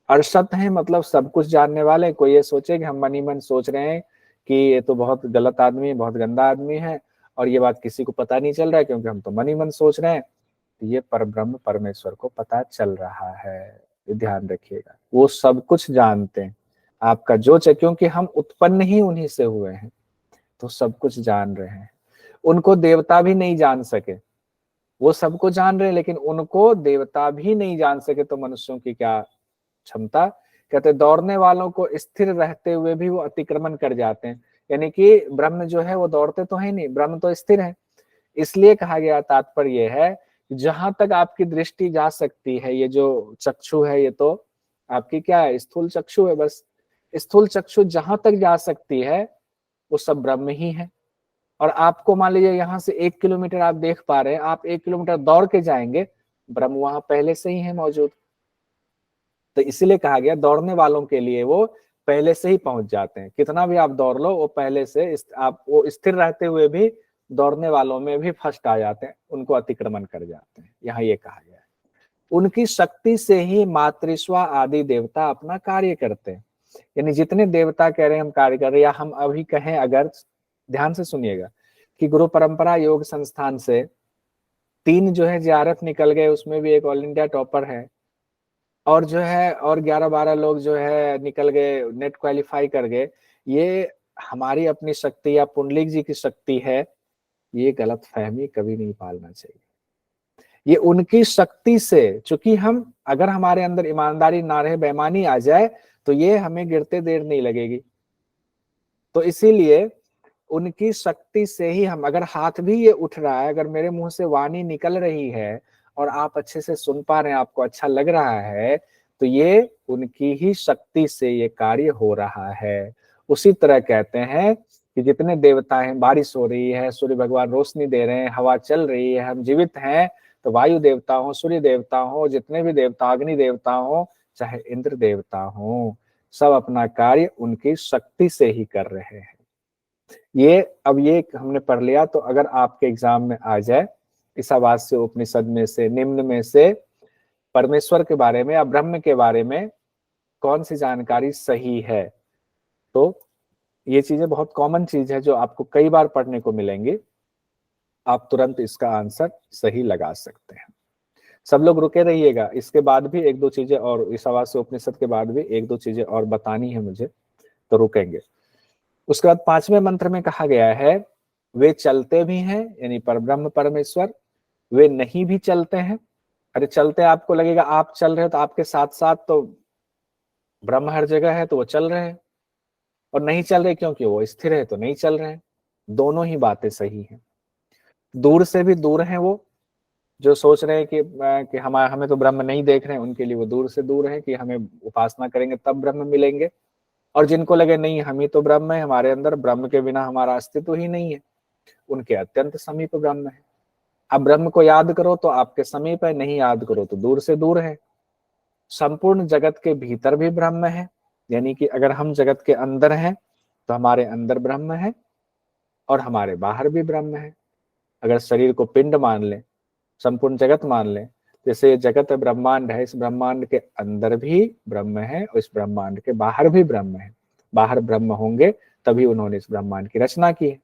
अर्षत हैं मतलब सब कुछ जानने वाले। कोई ये सोचे कि हम मन ही मन सोच रहे हैं कि ये तो बहुत गलत आदमी है, बहुत गंदा आदमी है, और ये बात किसी को पता नहीं चल रहा है क्योंकि हम तो मन ही मन सोच रहे हैं, तो ये परब्रह्म परमेश्वर को पता चल रहा है। ध्यान रखिएगा, वो सब कुछ जानते हैं आपका जो चाहे, क्योंकि हम उत्पन्न ही उन्हीं से हुए हैं, तो सब कुछ जान रहे हैं। उनको देवता भी नहीं जान सके, वो सबको जान रहे हैं, लेकिन उनको देवता भी नहीं जान सके तो मनुष्यों की क्या क्षमता। कहते दौड़ने वालों को स्थिर रहते हुए भी वो अतिक्रमण कर जाते हैं, यानी कि ब्रह्म जो है वो दौड़ते तो है नहीं, ब्रह्म तो स्थिर है। इसलिए कहा गया, तात्पर्य ये है जहां तक आपकी दृष्टि जा सकती है, ये जो चक्षु है ये तो आपकी क्या है, स्थूल चक्षु है, बस स्थूल चक्षु जहां तक जा सकती है वो सब ब्रह्म ही है। और आपको मान लीजिए यहाँ से 1 किलोमीटर आप देख पा रहे हैं, आप 1 किलोमीटर दौड़ के जाएंगे, ब्रह्म वहां पहले से ही है मौजूद। तो इसीलिए कहा गया दौड़ने वालों के लिए वो पहले से ही पहुंच जाते हैं, कितना भी आप दौड़ लो वो पहले से आप वो स्थिर रहते हुए भी दौड़ने वालों में भी फर्स्ट आ जाते हैं, उनको अतिक्रमण कर जाते हैं। यहाँ ये कहा गया है उनकी शक्ति से ही मातृस्वा आदि देवता अपना कार्य करते हैं। यानी जितने देवता कह रहे हैं हम कार्य कर रहे हैं, या हम अभी कहें, अगर ध्यान से सुनिएगा कि गुरु परंपरा योग संस्थान से 3 जो है JRF निकल गए, उसमें भी एक ऑल इंडिया टॉपर है, और जो है और 11-12 लोग जो है निकल गए, नेट क्वालिफाई कर गए। ये हमारी अपनी शक्ति या पुंडलिक जी की शक्ति है, ये गलत फहमी कभी नहीं पालना चाहिए। ये उनकी शक्ति से, चूंकि हम अगर हमारे अंदर ईमानदारी ना रहे, बेईमानी आ जाए, तो ये हमें गिरते देर नहीं लगेगी। तो इसीलिए उनकी शक्ति से ही हम, अगर हाथ भी ये उठ रहा है, अगर मेरे मुंह से वाणी निकल रही है और आप अच्छे से सुन पा रहे हैं, आपको अच्छा लग रहा है, तो ये उनकी ही शक्ति से ये कार्य हो रहा है। उसी तरह कहते हैं कि जितने देवता हैं, बारिश हो रही है, सूर्य भगवान रोशनी दे रहे हैं, हवा चल रही है, हम जीवित हैं, तो वायु देवता हो, सूर्य देवता हो, जितने भी देवता, अग्नि देवता हो, चाहे इंद्र देवता हो, सब अपना कार्य उनकी शक्ति से ही कर रहे हैं। ये अब ये हमने पढ़ लिया, तो अगर आपके एग्जाम में आ जाए ईशावास्य उपनिषद में से, निम्न में से परमेश्वर के बारे में या ब्रह्म के बारे में कौन सी जानकारी सही है, तो ये चीजें बहुत कॉमन चीज है जो आपको कई बार पढ़ने को मिलेंगी, आप तुरंत इसका आंसर सही लगा सकते हैं। सब लोग रुके रहिएगा, इसके बाद भी 1-2 चीजें और, ईशावास्य उपनिषद के बाद भी 1-2 चीजें और बतानी है मुझे, तो रुकेंगे। उसके बाद 5वें मंत्र में कहा गया है वे चलते भी हैं, यानी परब्रह्म परमेश्वर, वे नहीं भी चलते हैं। अरे चलते आपको लगेगा आप चल रहे हो, तो आपके साथ साथ तो ब्रह्म हर जगह है, तो वो चल रहे हैं, और नहीं चल रहे क्योंकि वो स्थिर है, तो नहीं चल रहे हैं। दोनों ही बातें सही हैं। दूर से भी दूर हैं वो, जो सोच रहे हैं कि हमें तो ब्रह्म नहीं देख रहे हैं, उनके लिए वो दूर से दूर है कि हमें उपासना करेंगे तब ब्रह्म मिलेंगे। और जिनको लगे नहीं हम ही तो ब्रह्म है, हमारे अंदर ब्रह्म के बिना हमारा अस्तित्व ही नहीं है, उनके अत्यंत समीप ब्रह्म है। अब ब्रह्म को याद करो तो आपके समीप है, नहीं याद करो तो दूर से दूर है। संपूर्ण जगत के भीतर भी ब्रह्म है, यानी कि अगर हम जगत के अंदर हैं तो हमारे अंदर ब्रह्म है और हमारे बाहर भी ब्रह्म है। अगर शरीर को पिंड मान लें, संपूर्ण जगत मान लें, जैसे जगत ब्रह्मांड है, इस ब्रह्मांड के अंदर भी ब्रह्म है और इस ब्रह्मांड के बाहर भी ब्रह्म है। बाहर ब्रह्म होंगे तभी उन्होंने इस ब्रह्मांड की रचना की है।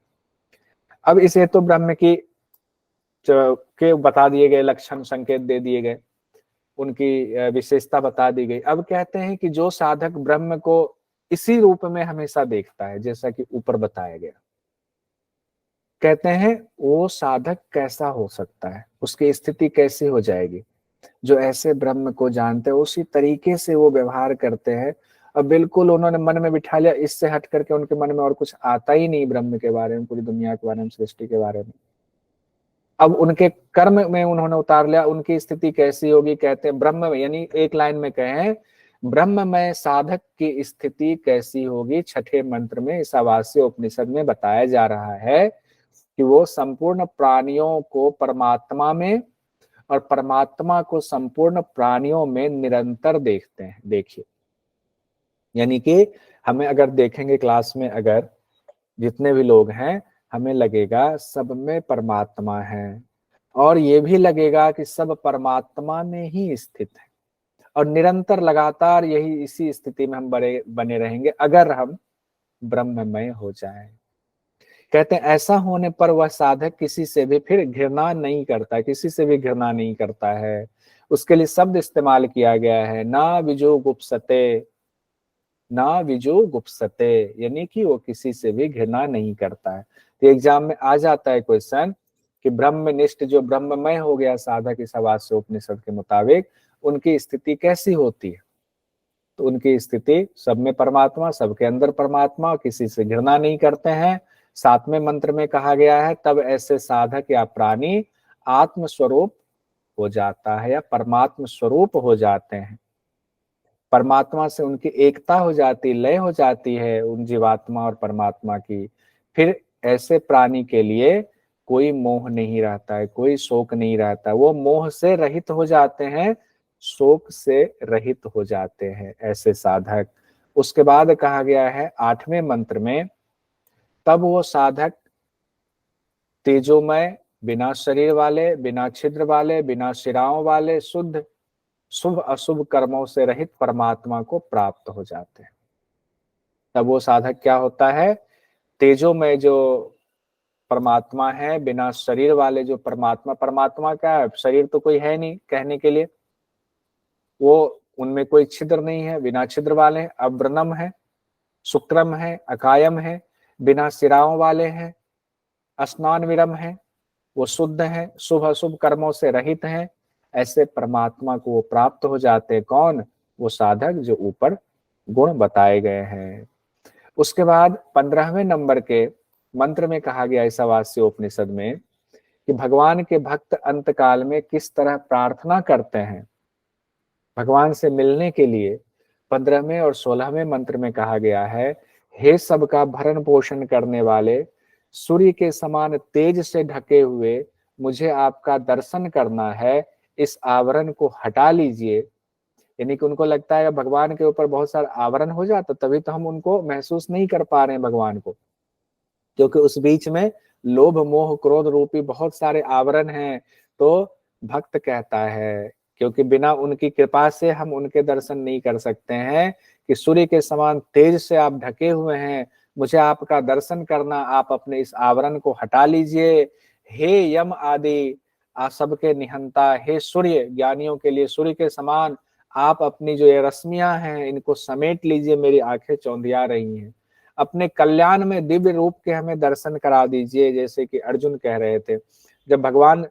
अब इसे तो ब्रह्म की के बता दिए गए, लक्षण संकेत दे दिए गए, उनकी विशेषता बता दी गई। अब कहते हैं कि जो साधक ब्रह्म को इसी रूप में हमेशा देखता है, जैसा कि ऊपर बताया गया, कहते हैं वो साधक कैसा हो सकता है, उसकी स्थिति कैसी हो जाएगी। जो ऐसे ब्रह्म को जानते हैं उसी तरीके से वो व्यवहार करते हैं, और बिल्कुल उन्होंने मन में बिठा लिया, इससे हट करके उनके मन में और कुछ आता ही नहीं ब्रह्म के बारे में, पूरी दुनिया के बारे में, सृष्टि के बारे में। अब उनके कर्म में उन्होंने उतार लिया, उनकी स्थिति कैसी होगी। कहते हैं ब्रह्म में, यानी एक लाइन में कहें, ब्रह्म में साधक की स्थिति कैसी होगी, 6ठे मंत्र में ईशावास्य उपनिषद में बताया जा रहा है कि वो संपूर्ण प्राणियों को परमात्मा में और परमात्मा को संपूर्ण प्राणियों में निरंतर देखते हैं। देखिए, यानी कि हमें अगर देखेंगे क्लास में, अगर जितने भी लोग हैं, हमें लगेगा सब में परमात्मा है, और ये भी लगेगा कि सब परमात्मा में ही स्थित है, और निरंतर लगातार यही इसी स्थिति में हम बने रहेंगे अगर हम ब्रह्ममय हो जाएं। कहते हैं ऐसा होने पर वह साधक किसी से भी फिर घृणा नहीं करता, किसी से भी घृणा नहीं करता है। उसके लिए शब्द इस्तेमाल किया गया है, ना विजो गुप्सते, ना विजो गुप्सते, यानी कि वो किसी से भी घृणा नहीं करता है। तो एग्जाम में आ जाता है क्वेश्चन कि ब्रह्मनिष्ठ जो ब्रह्ममय हो गया साधक इस आवास्य उपनिषद के मुताबिक, उनकी स्थिति कैसी होती है? तो उनकी स्थिति सब में परमात्मा, सबके अंदर परमात्मा, किसी से घृणा नहीं करते हैं। 7वें मंत्र में कहा गया है तब ऐसे साधक या प्राणी आत्म स्वरूप हो जाता है या परमात्म स्वरूप हो जाते हैं। परमात्मा से उनकी एकता हो जाती, लय हो जाती है उन जीवात्मा और परमात्मा की। फिर ऐसे प्राणी के लिए कोई मोह नहीं रहता है, कोई शोक नहीं रहता, वो मोह से रहित हो जाते हैं, शोक से रहित हो जाते हैं ऐसे साधक। उसके बाद कहा गया है 8वें मंत्र में, तब वो साधक तेजोमय, बिना शरीर वाले, बिना छिद्र वाले, बिना शिराओं वाले, शुद्ध शुभ अशुभ कर्मों से रहित परमात्मा को प्राप्त हो जाते हैं। तब वो साधक क्या होता है? तेजोमय जो परमात्मा है, बिना शरीर वाले जो परमात्मा, परमात्मा क्या है? शरीर तो कोई है नहीं कहने के लिए, वो उनमें कोई छिद्र नहीं है, बिना छिद्र वाले हैं, अब्रनम है, शुक्रम है, अकायम है, बिना सिराओं वाले हैं, स्नान विरम है, वो शुद्ध है, शुभ अशुभ कर्मों से रहित हैं। ऐसे परमात्मा को वो प्राप्त हो जाते हैं। कौन? वो साधक जो ऊपर गुण बताए गए हैं। उसके बाद 15वें नंबर के मंत्र में कहा गया इस आवास्य उपनिषद में कि भगवान के भक्त अंत काल में किस तरह प्रार्थना करते हैं भगवान से मिलने के लिए। 15वें और 16वें मंत्र में कहा गया है, हे सबका भरण पोषण करने वाले, सूर्य के समान तेज से ढके हुए मुझे आपका दर्शन करना है, इस आवरण को हटा लीजिए। यानी कि उनको लगता है भगवान के ऊपर बहुत सारा आवरण हो जाता, तभी तो हम उनको महसूस नहीं कर पा रहे हैं भगवान को, क्योंकि उस बीच में लोभ मोह क्रोध रूपी बहुत सारे आवरण हैं। तो भक्त कहता है क्योंकि बिना उनकी कृपा से हम उनके दर्शन नहीं कर सकते हैं, कि सूर्य के समान तेज से आप ढके हुए हैं, मुझे आपका दर्शन करना, आप अपने इस आवरण को हटा लीजिए। हे यम आदि आप सबके निहंता, हे सूर्य, ज्ञानियों के लिए सूर्य के समान आप अपनी जो ये रश्मियां हैं इनको समेट लीजिए, मेरी आंखें चौंधिया रही हैं। अपने कल्याण में दिव्य रूप के हमें दर्शन करा दीजिए, जैसे कि अर्जुन कह रहे थे। जब भगवान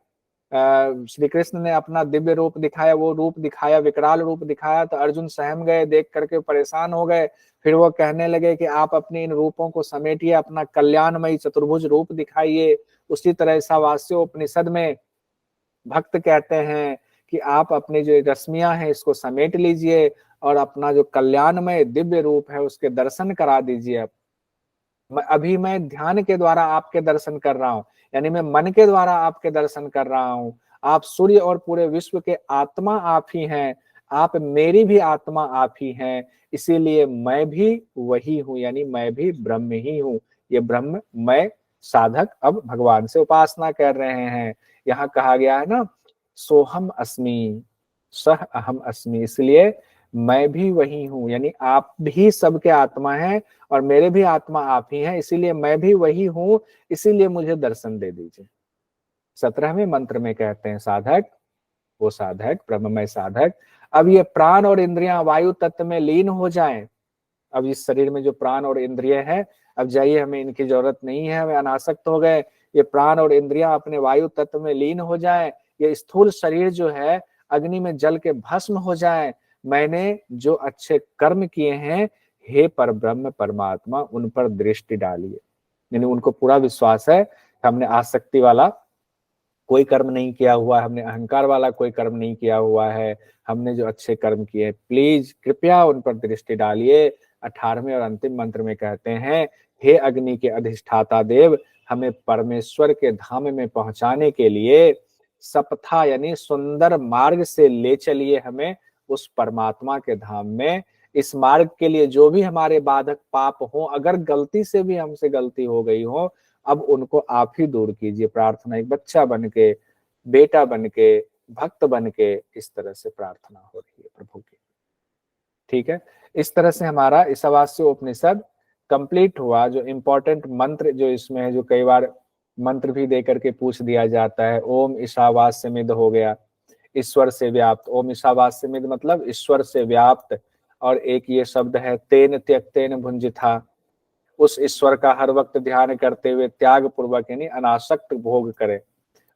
श्री कृष्ण ने अपना दिव्य रूप दिखाया, वो रूप दिखाया, विकराल रूप दिखाया, तो अर्जुन सहम गए, देख करके परेशान हो गए। फिर वो कहने लगे कि आप अपने इन रूपों को समेटिए, अपना कल्याणमयी चतुर्भुज रूप दिखाइए। उसी तरह ईशावास्य उपनिषद में भक्त कहते हैं कि आप अपनी जो रश्मियां हैं इसको समेट लीजिए और अपना जो कल्याणमय दिव्य रूप है उसके दर्शन करा दीजिए। अभी मैं ध्यान के द्वारा आपके दर्शन कर रहा हूं, यानी मैं मन के द्वारा आपके दर्शन कर रहा हूं। आप सूर्य और पूरे विश्व के आत्मा आप ही हैं, आप मेरी भी आत्मा आप ही हैं, इसीलिए मैं भी वही हूं, यानी मैं भी ब्रह्म ही हूं। ये ब्रह्म मैं साधक अब भगवान से उपासना कर रहे हैं। यहाँ कहा गया है ना, सोहम अस्मि सह अहम अस्मि, इसलिए मैं भी वही हूं, यानी आप भी सबके आत्मा हैं और मेरे भी आत्मा आप ही हैं, इसीलिए मैं भी वही हूं, इसीलिए मुझे दर्शन दे दीजिए। 17वें मंत्र में कहते हैं साधक, वो साधक ब्रह्ममय साधक, अब ये प्राण और इंद्रियां वायु तत्व में लीन हो जाएं। अब इस शरीर में जो प्राण और इंद्रिय है, अब जाइए, हमें इनकी जरूरत नहीं है, हमें अनासक्त हो गए। ये प्राण और इंद्रियां अपने वायु तत्व में लीन हो जाएं, ये स्थूल शरीर जो है अग्नि में जल के भस्म हो जाए। मैंने जो अच्छे कर्म किए हैं, हे पर ब्रह्म परमात्मा उन पर दृष्टि डालिए। यानी उनको पूरा विश्वास है, हमने आसक्ति वाला कोई कर्म नहीं किया हुआ, हमने अहंकार वाला कोई कर्म नहीं किया हुआ है, हमने जो अच्छे कर्म किए, प्लीज कृपया उन पर दृष्टि डालिए। 18वें और अंतिम मंत्र में कहते हैं, हे अग्नि के अधिष्ठाता देव, हमें परमेश्वर के धाम में पहुंचाने के लिए सपथा यानी सुंदर मार्ग से ले चलिए हमें उस परमात्मा के धाम में। इस मार्ग के लिए जो भी हमारे बाधक पाप हो, अगर गलती से भी हमसे गलती हो गई हो, अब उनको आप ही दूर कीजिए। प्रार्थना एक बच्चा बन के, बेटा बन के, भक्त बन के, इस तरह से प्रार्थना हो रही है प्रभु की। ठीक है, इस तरह से हमारा ईशावास्य उपनिषद कंप्लीट हुआ। जो इम्पोर्टेंट मंत्र जो इसमें है, जो कई बार मंत्र भी दे करके पूछ दिया जाता है, ओम ईशावास्यमिद हो गया, ईश्वर से व्याप्त। ओम ईशावास्यमिद मतलब ईश्वर से व्याप्त। और एक ये शब्द है तेन त्यक्तेन भुंजिथा, उस ईश्वर का हर वक्त ध्यान करते हुए त्याग पूर्वक यानी अनासक्त भोग करे।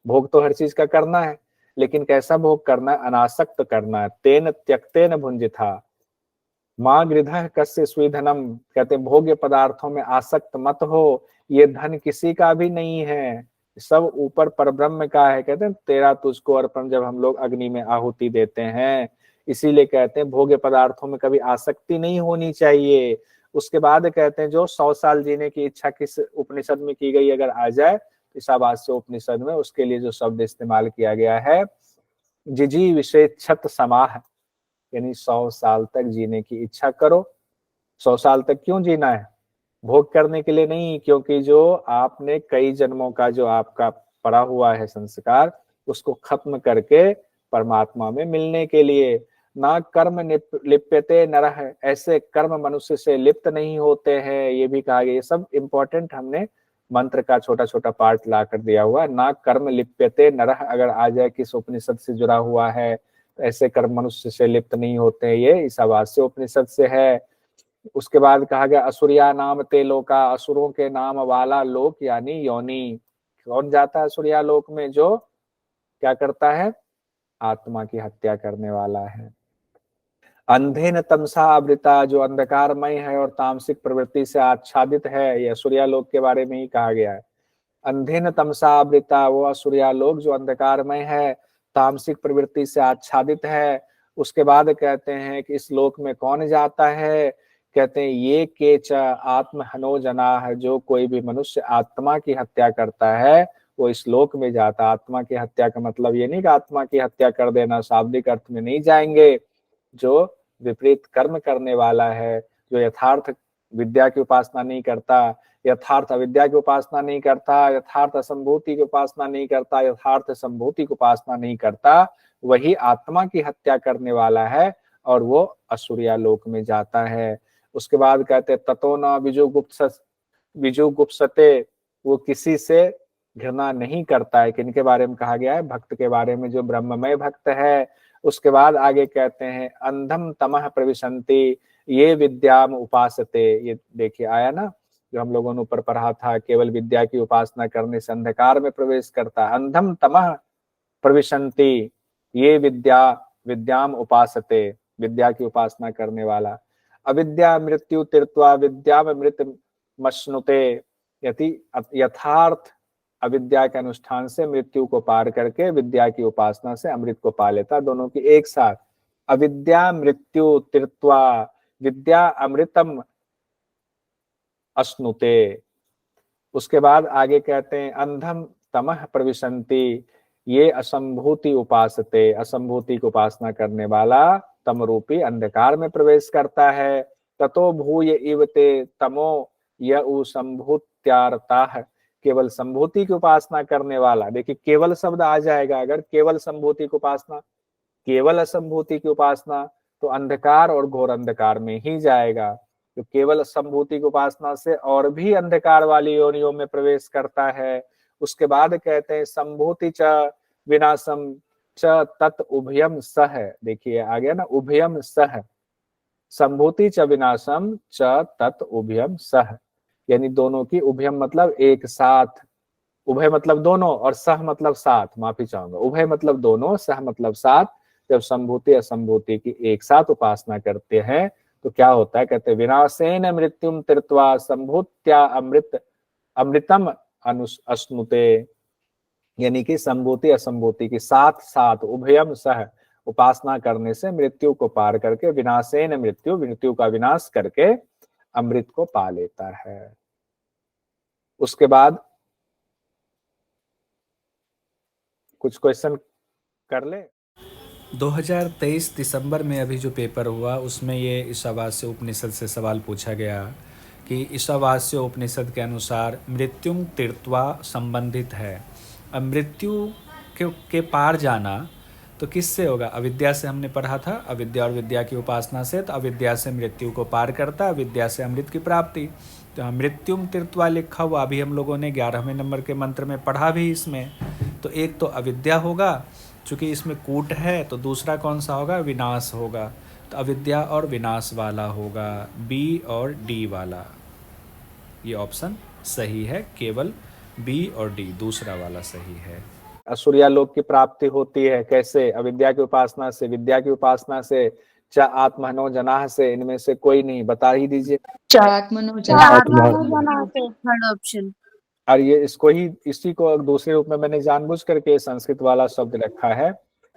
भोग तो हर चीज का करना है, लेकिन कैसा भोग करना है? अनासक्त करना है। तेन त्यक्तेन भुंजिथा माँ गृधः कस्य स्वीधनम, कहते हैं भोग्य पदार्थों में आसक्त मत हो, ये धन किसी का भी नहीं है, सब ऊपर परब्रह्म का है। कहते हैं तेरा तुझको अर्पण, जब हम लोग अग्नि में आहुति देते हैं, इसीलिए कहते हैं भोग्य पदार्थों में कभी आसक्ति नहीं होनी चाहिए। उसके बाद कहते हैं जो 100 साल जीने की इच्छा किस उपनिषद में की गई अगर आ जाए, तो ईशावास्य उपनिषद में उसके लिए जो शब्द इस्तेमाल किया गया है जिजी विषेक्षत समाह, यानी 100 साल तक जीने की इच्छा करो। 100 साल तक क्यों जीना है? भोग करने के लिए नहीं, क्योंकि जो आपने कई जन्मों का जो आपका पड़ा हुआ है संस्कार, उसको खत्म करके परमात्मा में मिलने के लिए। ना कर्म लिप्यते नरः, ऐसे कर्म मनुष्य से लिप्त नहीं होते हैं, ये भी कहा गया। ये सब इंपॉर्टेंट हमने मंत्र का छोटा छोटा पार्ट ला कर दिया हुआ। ना कर्म लिप्यते नरः अगर आ जाए किस उपनिषद से जुड़ा हुआ है, तो ऐसे कर्म मनुष्य से लिप्त नहीं होते हैं, ये ईशावास्य उपनिषद से है। उसके बाद कहा गया असुरिया नाम ते लोका, असुरों के नाम वाला लोक यानी योनि। कौन जाता है असुरिया लोक में? जो क्या करता है? आत्मा की हत्या करने वाला है। अंधेन तमसा आवृता, जो अंधकारमय है और तामसिक प्रवृत्ति से आच्छादित है, ये असुरिया लोक के बारे में ही कहा गया है। अंधेन तमसा आवृता, वो असुरिया लोक जो अंधकारमय है, तामसिक प्रवृत्ति से आच्छादित है। उसके बाद कहते हैं कि इस लोक में कौन जाता है? कहते हैं ये केच आत्महनो जना है, जो कोई भी मनुष्य आत्मा की हत्या करता है वो इस लोक में जाता। आत्मा की हत्या का मतलब ये नहीं कि आत्मा की हत्या कर देना, शाब्दिक अर्थ में नहीं जाएंगे। जो विपरीत कर्म करने वाला है, जो यथार्थ विद्या की उपासना नहीं करता, यथार्थ अविद्या की उपासना नहीं करता, यथार्थ असंभूति की उपासना नहीं करता, यथार्थ संभूति की उपासना नहीं करता, वही आत्मा की हत्या करने वाला है और वो असुरिया लोक में जाता है। उसके बाद कहते ततो न विजुगुप्सते, वो किसी से घृणा नहीं करता है। किनके बारे में कहा गया है? भक्त के बारे में, जो ब्रह्ममय भक्त है। उसके बाद आगे कहते हैं अंधम तमह प्रविशन्ति ये विद्याम उपासते, ये देखिए आया ना जो हम लोगों ने ऊपर पढ़ा था, केवल विद्या की उपासना करने से अंधकार में प्रवेश करता है। अंधम तमह प्रविशन्ति ये विद्याम उपासते, विद्या की उपासना करने वाला। अविद्या मृत्यु तीर्थवा विद्या मृत मश्नुते, यथार्थ अविद्या के अनुष्ठान से मृत्यु को पार करके विद्या की उपासना से अमृत को पा लेता। दोनों की एक साथ। अविद्या मृत्यु तीर्थवा विद्या अमृतम अश्नुते। उसके बाद आगे कहते हैं अंधम तमह प्रविशन्ति ये असंभूति उपासते, असंभूति की उपासना करने वाला तम रूपी अंधकार में प्रवेश करता है। ततो भूय इवते तमो य संभूत्यार्ताः, केवल संभूति की उपासना करने वाला। देखिए केवल शब्द आ जाएगा अगर केवल संभूति की उपासना, केवल असंभूति की उपासना तो अंधकार और घोर अंधकार में ही जाएगा। तो केवल संभूति की उपासना से और भी अंधकार वाली योनियों में प्रवेश करता है। उसके बाद कहते हैं संभूति च विनाशम च तत् उभयम सह, देखिए आ गया ना उभयम सह, संभूति च विनाशम च तत् उभयम सह, यानी दोनों की, उभयम मतलब एक साथ, उभय मतलब दोनों और सह मतलब साथ, माफी चाहूंगा, उभय मतलब दोनों, सह मतलब साथ। जब संभूति असंभूति की एक साथ उपासना करते हैं तो क्या होता है? कहते विनाशेन मृत्युम तीर्थवा संभूत्या अमृतम अश्नुते, यानी कि संभूति असंभूति की साथ साथ उभयम सह उपासना करने से मृत्यु को पार करके विनाशेन मृत्यु का विनाश करके अमृत को पा लेता है। उसके बाद कुछ क्वेश्चन कर ले। 2023 दिसंबर में अभी जो पेपर हुआ उसमें ये ईशावास्य उपनिषद से सवाल पूछा गया कि ईशावास्य उपनिषद के अनुसार मृत्युम तीर्थवा संबंधित है। अब मृत्यु के पार जाना तो किससे होगा? अविद्या से हमने पढ़ा था, अविद्या और विद्या की उपासना से, तो अविद्या से मृत्यु को पार करता, अविद्या से अमृत की प्राप्ति। तो मृत्युम तीर्थवा लिखा हुआ अभी हम लोगों ने 11वें नंबर के मंत्र में पढ़ा भी इसमें। तो एक तो अविद्या होगा, चूँकि इसमें कूट है, तो दूसरा कौन सा होगा? विनाश होगा। तो अविद्या और विनाश वाला होगा, बी और डी वाला। ये ऑप्शन सही है, केवल बी और डी दूसरा वाला सही है। असुरिया लोक की प्राप्ति होती है कैसे? अविद्या की उपासना से, विद्या की उपासना से, चा आत्मनो जनाह से, इनमें से कोई नहीं, बता ही दीजिए। Third option. और ये इसको ही, इसी को दूसरे रूप में मैंने जानबूझ करके संस्कृत वाला शब्द रखा है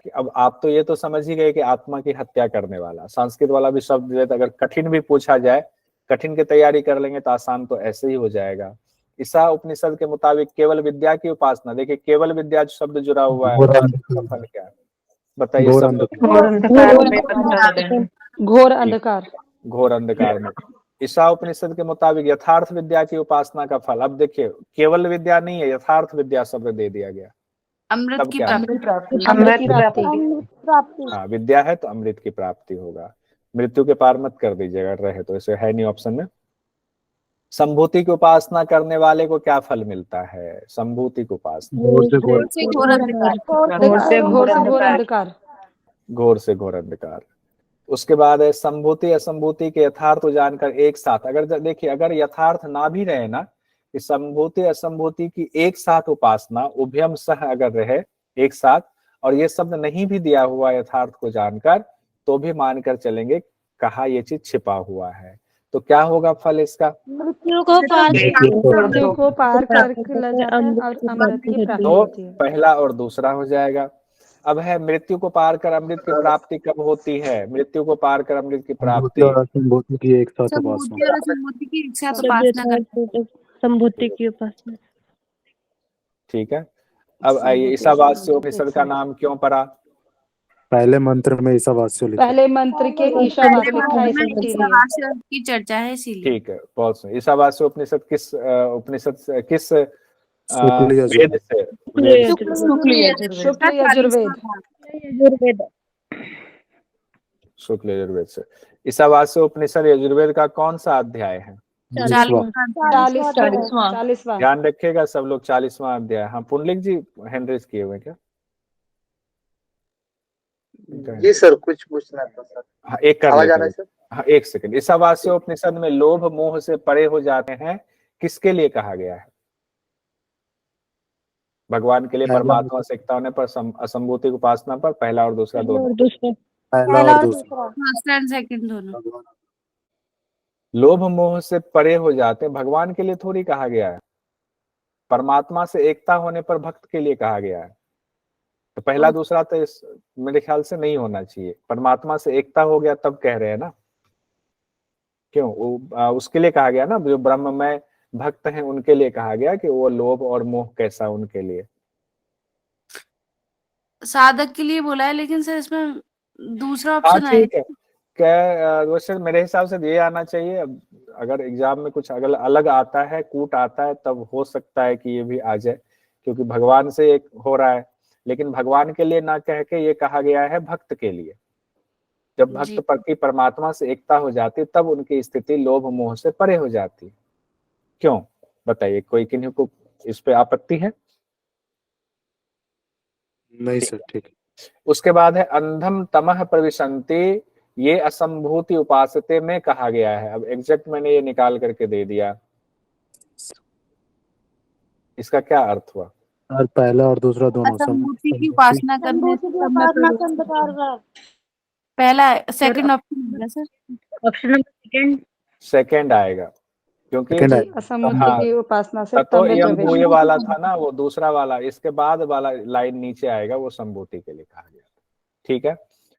कि अब आप तो ये तो समझ ही गए कि आत्मा की हत्या करने वाला, संस्कृत वाला भी शब्द अगर कठिन भी पूछा जाए, कठिन की तैयारी कर लेंगे तो आसान तो ऐसे ही हो जाएगा। ईसा उपनिषद के मुताबिक केवल विद्या की उपासना, देखिए केवल विद्या शब्द जुड़ा हुआ है, फल क्या है बताइए? घोर अंधकार। घोर अंधकार में। ईसा उपनिषद के मुताबिक यथार्थ विद्या की उपासना का फल, अब देखिए केवल विद्या नहीं है, यथार्थ विद्या शब्द दे दिया गया। अमृत की प्राप्ति। हाँ, विद्या है तो अमृत की प्राप्ति होगा। मृत्यु के पार मत कर दीजिएगा, अगर रहे तो, ऐसे है नहीं ऑप्शन में। संभूति की उपासना करने वाले को क्या फल मिलता है? संभूति की उपासना, घोर से घोर अंधकार। उसके बाद है संभूति असंभूति के यथार्थ जानकर एक साथ, अगर देखिए अगर यथार्थ ना भी रहे ना, कि संभूति असंभूति की एक साथ उपासना उभयम सह अगर रहे एक साथ, और ये शब्द नहीं भी दिया हुआ यथार्थ को जानकर, तो भी मानकर चलेंगे कहा ये चीज छिपा हुआ है। तो क्या होगा फल इसका? मृत्यु को पार करके और अमृत की प्राप्ति तो होती है। पहला और दूसरा हो जाएगा। अब है मृत्यु को पार कर अमृत की प्राप्ति कब होती है? मृत्यु को पार कर अमृत की प्राप्ति संभूति की एक साथ उपासना। संभूति की उपासना। ठीक है। अब आइए, ईशावास्य उपनिषद का नाम क्यों पड़ा? पहले मंत्र में ईशावास्य लिखा, पहले मंत्र के ईशावास्य लिखा है इसीलिए। की चर्चा है इसीलिए। ठीक है, बहुत सही। ईशावास्य उपनिषद किस उपनिषद से, किस शुक्ल वेद से? शुक्ल यजुर्वेद। शुक्ल यजुर्वेद से। ईशावास्य उपनिषद यजुर्वेद का कौन सा अध्याय है? 40वां। ध्यान रखिएगा सब लोग, 40वां अध्याय। हाँ पुंडलिक जी हैंड रेज किए हुए क्या? जी सर, कुछ पूछना था सर। हाँ, एक कर आवाज आ लेते रहा है हैं। सर? हाँ, एक सेकंड। ईशावास्य उपनिषद में लोभ मोह से परे हो जाते हैं, किसके लिए कहा गया है? भगवान के लिए, परमात्मा से एकता होने पर, असंभूति की उपासना पर, पहला और दूसरा दोनों। पहला और दूसरा, फर्स्ट एंड सेकंड दोनों। लोभ मोह से परे हो जाते हैं, भगवान के लिए थोड़ी कहा गया है, परमात्मा से एकता होने पर भक्त के लिए कहा गया है। तो पहला दूसरा तो मेरे ख्याल से नहीं होना चाहिए। परमात्मा से एकता हो गया तब कह रहे हैं ना, क्यों? उसके लिए कहा गया ना, जो ब्रह्ममय भक्त हैं उनके लिए कहा गया कि वो लोभ और मोह कैसा उनके लिए। साधक के लिए बोला है, लेकिन सर इसमें दूसरा हाँ ऑप्शन है। ठीक है, क्या वैसे मेरे हिसाब से ये आना चाहिए। अब अगर एग्जाम में कुछ अगर अलग आता है, कूट आता है, तब हो सकता है कि ये भी आ जाए, क्योंकि भगवान से एक हो रहा है। लेकिन भगवान के लिए ना कह के ये कहा गया है भक्त के लिए। जब भक्त की परमात्मा से एकता हो जाती, तब उनकी स्थिति लोभ मोह से परे हो जाती। क्यों बताइए, कोई किन्हीं को इस पे आपत्ति है? नहीं सर, ठीक है। उसके बाद है अंधम तमह प्रविशन्ति, ये असंभूति उपासते में कहा गया है। अब एग्जैक्ट मैंने ये निकाल करके दे दिया, इसका क्या अर्थ हुआ? और पहला और दूसरा दोनों असंभूति की उपासना करने से पहला सेकंड ऑप्शन होगा सर। ऑप्शन नंबर सेकंड आएगा, क्योंकि असंभूति की उपासना से तो ये वाला था ना, वो दूसरा वाला, इसके बाद वाला लाइन नीचे आएगा, वो संभूति के लिए कहा गया। ठीक है,